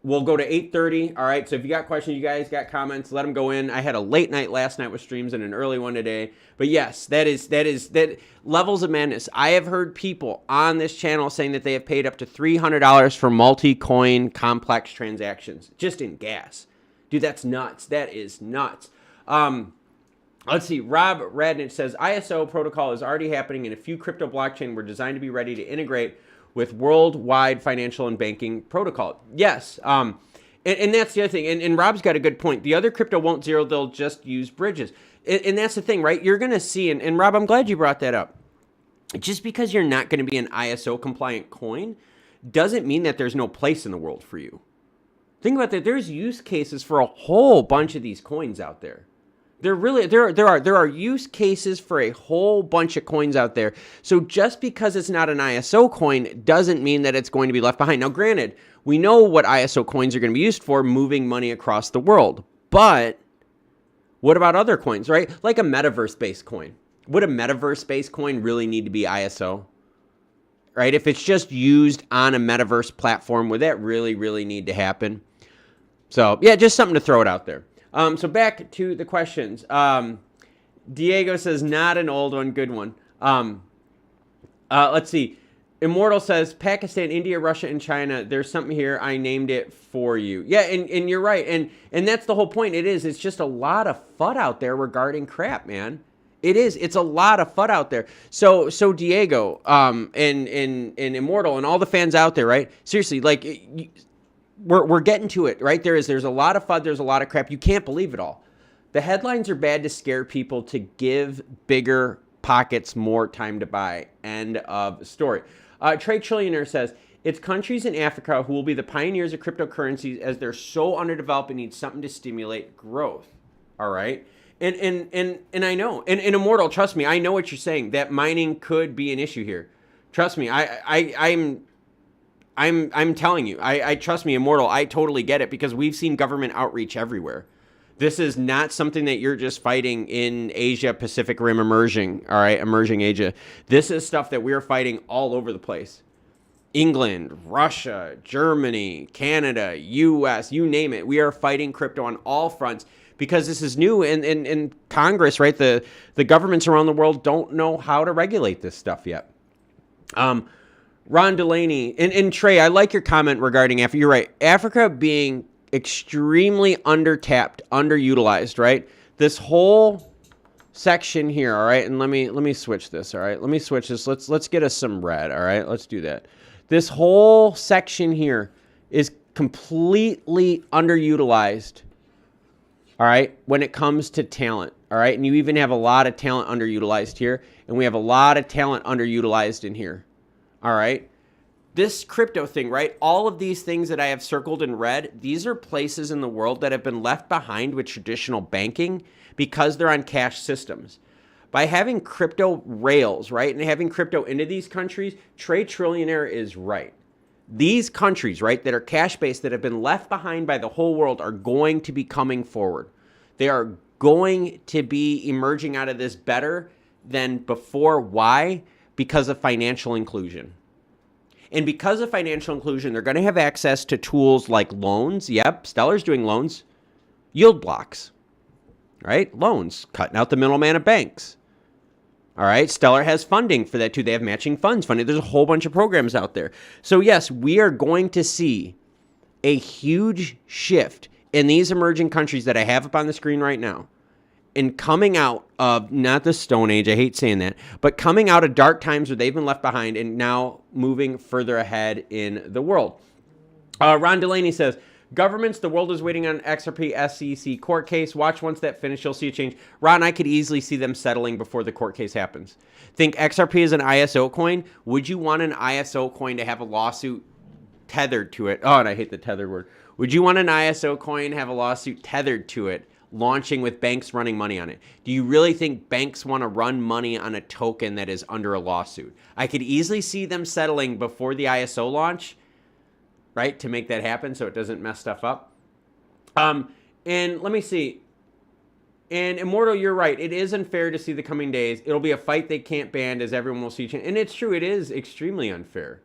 [SPEAKER 1] We'll go to 8:30. All right. So if you got questions, you guys got comments, let them go in. I had a late night last night with streams and an early one today. But yes, that levels of madness. I have heard people on this channel saying that they have paid up to $300 for multi-coin complex transactions just in gas. Dude, that's nuts. That is nuts. Let's see. Rob Radnich says ISO protocol is already happening, and a few crypto blockchain were designed to be ready to integrate with worldwide financial and banking protocol. Yes. And that's the other thing. And Rob's got a good point. The other crypto won't zero. They'll just use bridges. And that's the thing, right? You're going to see, and Rob, I'm glad you brought that up. Just because you're not going to be an ISO compliant coin doesn't mean that there's no place in the world for you. Think about that. There's use cases for a whole bunch of these coins out there. There are use cases for a whole bunch of coins out there. So just because it's not an ISO coin doesn't mean that it's going to be left behind. Now, granted, we know what ISO coins are going to be used for, moving money across the world. But what about other coins, right? Like a metaverse-based coin. Would a metaverse-based coin really need to be ISO? Right? If it's just used on a metaverse platform, would that really need to happen? So, yeah, just something to throw it out there. So back to the questions. Diego says, not an old one, good one. Let's see. Immortal says, Pakistan, India, Russia, and China. There's something here. I named it for you. Yeah, and you're right. And that's the whole point. It's just a lot of FUD out there regarding crap, man. It is. It's a lot of FUD out there. So Diego, and Immortal, and all the fans out there, right? Seriously, like, we're getting to it, right? There's a lot of FUD. There's a lot of crap. You can't believe it all. The headlines are bad to scare people to give bigger pockets more time to buy. End of story. Trade Trillionaire says, it's countries in Africa who will be the pioneers of cryptocurrencies as they're so underdeveloped and need something to stimulate growth. All right. And I know, and Immortal, trust me, I know what you're saying, that mining could be an issue here. Trust me, I'm telling you, I trust me, Immortal, I totally get it, because we've seen government outreach everywhere. This is not something that you're just fighting in Asia, Pacific Rim, emerging Asia. This is stuff that we're fighting all over the place. England, Russia, Germany, Canada, US, you name it. We are fighting crypto on all fronts because this is new, and Congress, right? The governments around the world don't know how to regulate this stuff yet. Ron Delaney and Trey, I like your comment regarding Africa. You're right. Africa being extremely undertapped, underutilized, right? This whole section here, all right? And let me switch this, all right? Let me switch this. Let's get us some red, all right? Let's do that. This whole section here is completely underutilized, all right, when it comes to talent, all right? And you even have a lot of talent underutilized here, and we have a lot of talent underutilized in here, all right? This crypto thing, right? All of these things that I have circled in red, these are places in the world that have been left behind with traditional banking because they're on cash systems. By having crypto rails, right, and having crypto into these countries, Trade Trillionaire is right. These countries, right, that are cash-based, that have been left behind by the whole world, are going to be coming forward. They are going to be emerging out of this better than before. Why? Because of financial inclusion. And because of financial inclusion, they're going to have access to tools like loans. Yep, Stellar's doing loans. Yield blocks, right? Loans, cutting out the middleman of banks. All right, Stellar has funding for that too. They have matching funds funding. There's a whole bunch of programs out there. So yes, we are going to see a huge shift in these emerging countries that I have up on the screen right now. And coming out of, not the Stone Age, I hate saying that, but coming out of dark times where they've been left behind and now moving further ahead in the world. Ron Delaney says, governments, the world is waiting on XRP SEC court case. Watch once that finishes, you'll see a change. Ron, I could easily see them settling before the court case happens. Think XRP is an ISO coin. Would you want an ISO coin to have a lawsuit tethered to it? Oh, and I hate the tethered word. Would you want an ISO coin to have a lawsuit tethered to it, launching with banks running money on it? Do you really think banks want to run money on a token that is under a lawsuit? I could easily see them settling before the ISO launch, right, to make that happen so it doesn't mess stuff up. And let me see. And Immortal, you're right. It is unfair to see the coming days. It'll be a fight they can't ban, as everyone will see. And it's true. It is extremely unfair.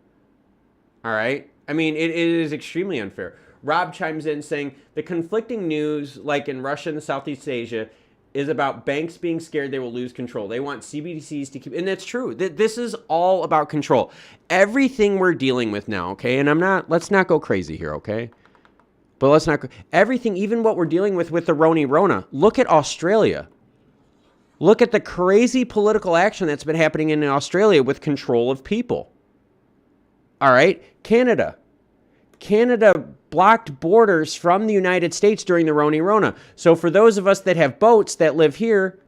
[SPEAKER 1] All right. I mean, it is extremely unfair. Rob chimes in saying the conflicting news, like in Russia and Southeast Asia, is about banks being scared they will lose control. They want CBDCs to keep, and that's true. This is all about control. Everything we're dealing with now, okay? And let's not go crazy here, okay? But let's not go, everything, even what we're dealing with the Rona. Look at Australia. Look at the crazy political action that's been happening in Australia with control of people. All right, Canada. Canada blocked borders from the United States during the Rona. So for those of us that have boats that live here,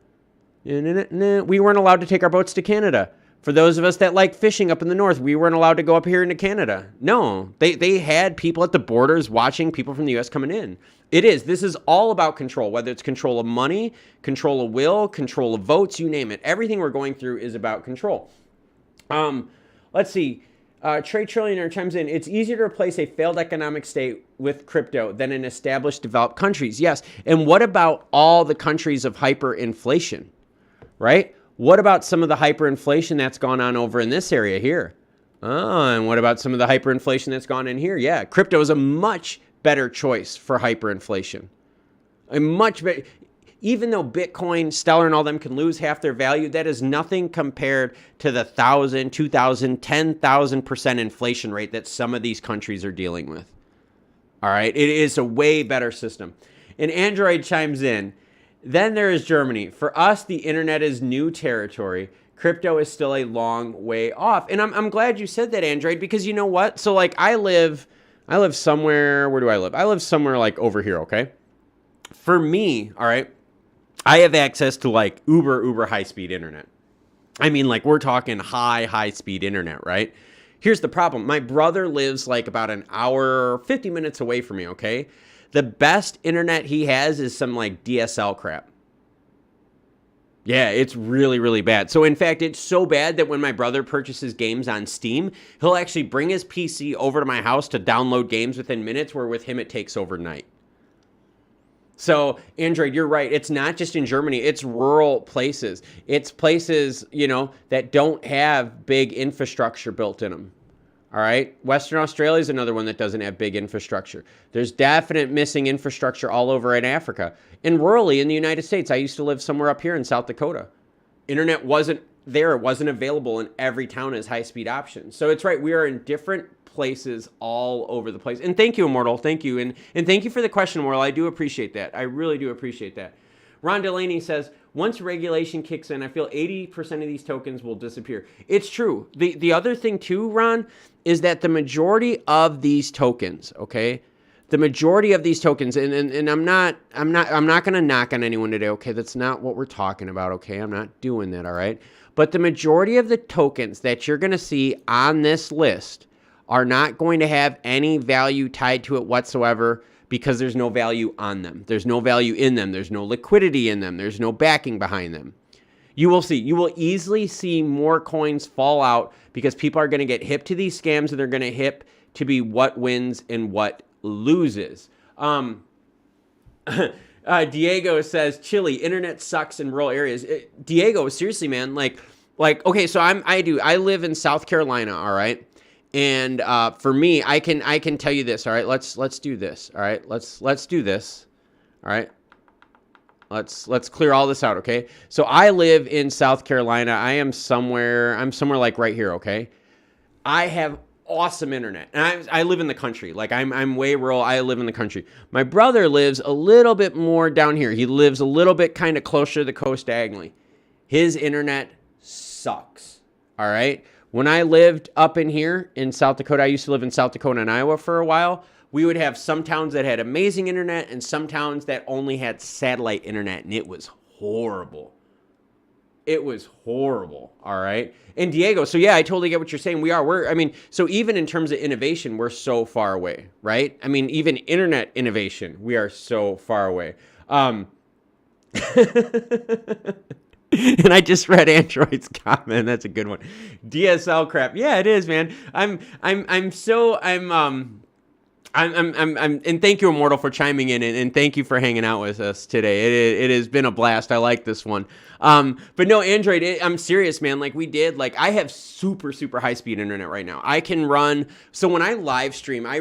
[SPEAKER 1] we weren't allowed to take our boats to Canada. For those of us that like fishing up in the north, we weren't allowed to go up here into Canada. No, they had people at the borders watching people from the U.S. coming in. This is all about control, whether it's control of money, control of will, control of votes, you name it. Everything we're going through is about control. Let's see. Trade Trillionaire chimes in, it's easier to replace a failed economic state with crypto than in established developed countries. Yes. And what about all the countries of hyperinflation, right? What about some of the hyperinflation that's gone on over in this area here? And what about some of the hyperinflation that's gone in here? Yeah, crypto is a much better choice for hyperinflation. A much better. Even though Bitcoin, Stellar, and all them can lose half their value, that is nothing compared to the 1,000, 2,000, 10,000% inflation rate that some of these countries are dealing with. All right, it is a way better system. And Android chimes in. Then there is Germany. For us, the internet is new territory. Crypto is still a long way off. And I'm glad you said that, Android, because you know what? So like I live somewhere, where do I live? I live somewhere like over here, okay? For me, all right, I have access to like uber high-speed internet. I mean, like we're talking high-speed internet, right? Here's the problem. My brother lives like about an hour, 50 minutes away from me, okay? The best internet he has is some like DSL crap. Yeah, it's really, really bad. So in fact, it's so bad that when my brother purchases games on Steam, he'll actually bring his PC over to my house to download games within minutes, where with him it takes overnight. So, Android, you're right. It's not just in Germany. It's rural places. It's places, that don't have big infrastructure built in them. All right? Western Australia is another one that doesn't have big infrastructure. There's definite missing infrastructure all over in Africa. And rurally in the United States, I used to live somewhere up here in South Dakota. Internet wasn't there. It wasn't available in every town as high-speed options. So it's right. We are in different places all over the place. And thank you, Immortal. Thank you. And thank you for the question, Immortal. I do appreciate that. I really do appreciate that. Ron Delaney says, once regulation kicks in, I feel 80% of these tokens will disappear. It's true. The other thing too, Ron, is that the majority of these tokens, okay? The majority of these tokens, and I'm not going to knock on anyone today, okay? That's not what we're talking about, okay? I'm not doing that, all right? But the majority of the tokens that you're going to see on this list are not going to have any value tied to it whatsoever, because there's no value on them. There's no value in them. There's no liquidity in them. There's no backing behind them. You will easily see more coins fall out because people are going to get hip to these scams, and they're going to hip to be what wins and what loses. Diego says, Chile, internet sucks in rural areas. Diego, seriously, man, like, okay, so I live in South Carolina, all right? And for me, I can tell you this. All right, let's do this. All right, let's do this. All right, let's clear all this out. Okay, so I live in South Carolina. I'm somewhere like right here. Okay, I have awesome internet, and I live in the country. Like I'm way rural. I live in the country. My brother lives a little bit more down here. He lives a little bit kind of closer to the coast diagonally. His internet sucks. All right. When I lived up in here in South Dakota, I used to live in South Dakota and Iowa for a while. We would have some towns that had amazing internet and some towns that only had satellite internet, and it was horrible. It was horrible, all right? And Diego, so yeah, I totally get what you're saying. So even in terms of innovation, we're so far away, right? I mean, even internet innovation, we are so far away. And I just read Android's comment. That's a good one. DSL crap. Yeah, it is, man. And thank you, Immortal, for chiming in, and thank you for hanging out with us today. It has been a blast. I like this one. But no, Android, I'm serious, man. Like I have super, super high speed internet right now. I can run. So when I live stream, I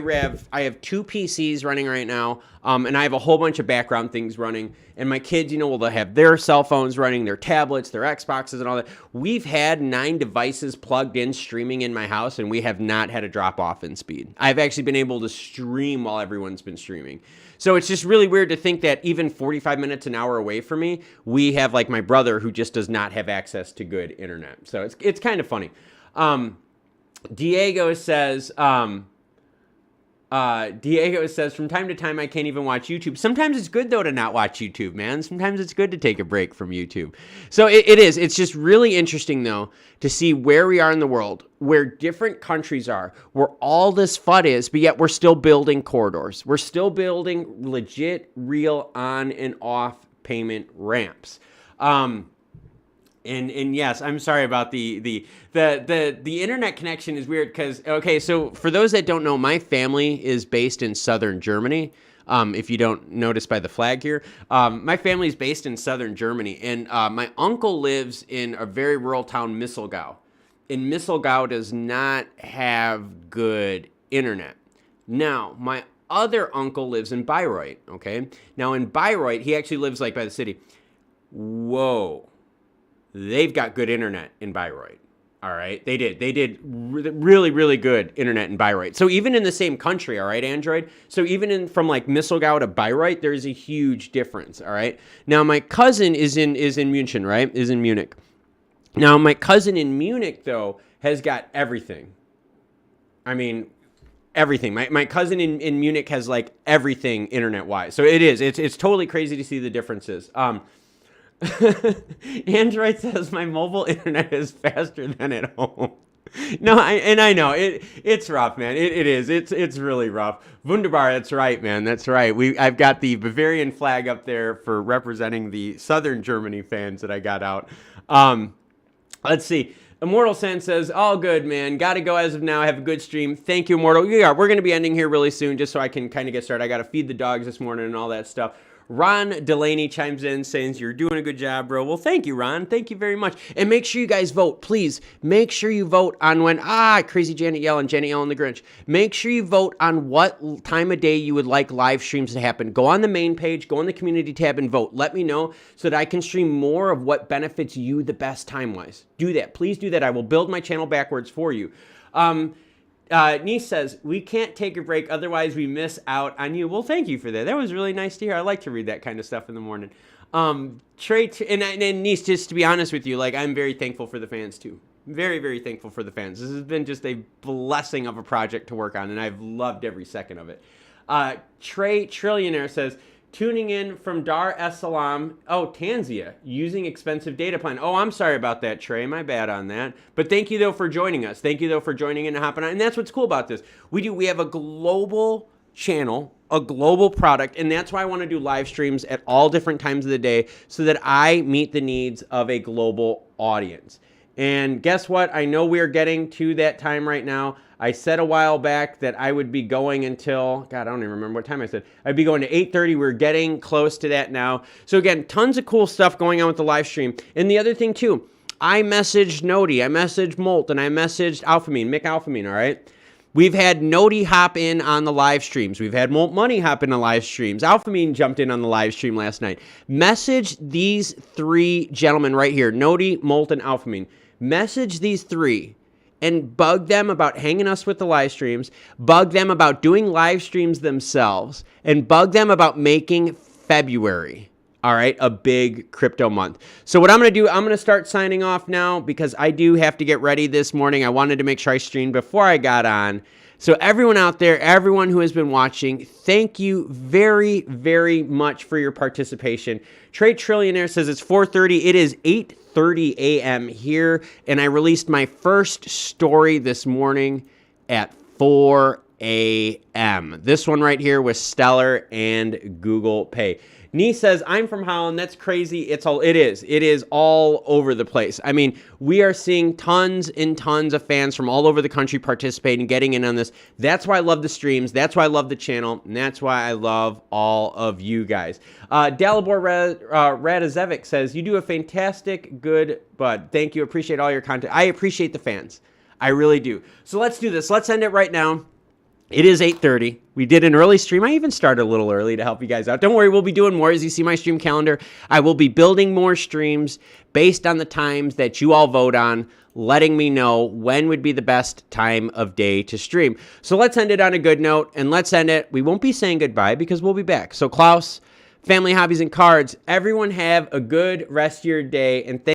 [SPEAKER 1] have 2 PCs running right now. And I have a whole bunch of background things running. And my kids, they'll have their cell phones running, their tablets, their Xboxes, and all that. We've had 9 devices plugged in streaming in my house, and we have not had a drop off in speed. I've actually been able to stream while everyone's been streaming. So it's just really weird to think that even 45 minutes, an hour away from me, we have like my brother who just does not have access to good internet. So it's kind of funny. Diego says, from time to time, I can't even watch YouTube. Sometimes it's good, though, to not watch YouTube, man. Sometimes it's good to take a break from YouTube. So it is. It's just really interesting, though, to see where we are in the world, where different countries are, where all this FUD is, but yet we're still building corridors. We're still building legit, real on and off payment ramps. And yes, I'm sorry about the internet connection is weird because, okay, so for those that don't know, my family is based in southern Germany. If you don't notice by the flag here, my family is based in southern Germany, and my uncle lives in a very rural town, Misselgau. And Misselgau does not have good internet. Now, my other uncle lives in Bayreuth, okay? Now, in Bayreuth, he actually lives like by the city. Whoa. They've got good internet in Bayreuth. All right. They did really, really good internet in Bayreuth. So even in the same country, all right, Android. So even from like Misselgau to Bayreuth, there's a huge difference. All right. Now my cousin is in Munich, right? Is in Munich. Now my cousin in Munich though has got everything. I mean, everything. My cousin in Munich has like everything internet wise. So it's totally crazy to see the differences. Android says my mobile internet is faster than at home. No, I know it's rough, man. It is. It's really rough. Wunderbar. That's right, man. That's right. I've got the Bavarian flag up there for representing the Southern Germany fans that I got out. Let's see. Immortal Sen says, all good, man. Got to go as of now. Have a good stream. Thank you, Immortal. Yeah, we're going to be ending here really soon just so I can kind of get started. I got to feed the dogs this morning and all that stuff. Ron Delaney chimes in saying, you're doing a good job, bro. Well, thank you, Ron. Thank you very much. And make sure you guys vote. Please, make sure you vote on when, crazy Janet Yellen the Grinch. Make sure you vote on what time of day you would like live streams to happen. Go on the main page, go on the community tab and vote. Let me know so that I can stream more of what benefits you the best time-wise. Do that. Please do that. I will build my channel backwards for you. Niece says, we can't take a break, otherwise we miss out on you. Well, thank you for that. That was really nice to hear. I like to read that kind of stuff in the morning. Trey, and Niece, just to be honest with you, like, I'm very thankful for the fans, too. Very, very thankful for the fans. This has been just a blessing of a project to work on, and I've loved every second of it. Trey Trillionaire says, tuning in from Dar es Salaam, Tanzania, using expensive data plan. Oh, I'm sorry about that, Trey. My bad on that. But thank you, though, for joining us. Thank you, though, for joining in and hopping on. And that's what's cool about this. We have a global channel, a global product, and that's why I want to do live streams at all different times of the day so that I meet the needs of a global audience. And guess what? I know we're getting to that time right now. I said a while back that I would be going until, God, I don't even remember what time I said. I'd be going to 8:30. We're getting close to that now. So again, tons of cool stuff going on with the live stream. And the other thing too, I messaged Nodi, I messaged Molt, and I messaged Mick Alphamine, all right? We've had Nodi hop in on the live streams. We've had Molt Money hop in the live streams. Alphamine jumped in on the live stream last night. Message these 3 gentlemen right here, Nodi, Molt, and Alphamine. Message these 3 and bug them about hanging us with the live streams, bug them about doing live streams themselves, and bug them about making February, all right, a big crypto month. So what I'm going to do, I'm going to start signing off now because I do have to get ready this morning. I wanted to make sure I streamed before I got on. So everyone out there, everyone who has been watching, thank you very, very much for your participation. Trey Trillionaire says it's 4:30. It is 8:30 a.m. here, and I released my first story this morning at 4 a.m. This one right here was Stellar and Google Pay. Nee says, I'm from Holland. That's crazy. It is all over the place. I mean, we are seeing tons and tons of fans from all over the country participating, getting in on this. That's why I love the streams. That's why I love the channel. And that's why I love all of you guys. Dalibor Radazevic says, you do a fantastic, good, bud. Thank you. Appreciate all your content. I appreciate the fans. I really do. So let's do this. Let's end it right now. It is 8:30. We did an early stream. I even started a little early to help you guys out. Don't worry, we'll be doing more. As you see my stream calendar, I will be building more streams based on the times that you all vote on, letting me know when would be the best time of day to stream. So let's end it on a good note, and let's end it. We won't be saying goodbye because we'll be back. So Klaus, Family Hobbies and Cards, everyone have a good rest of your day, and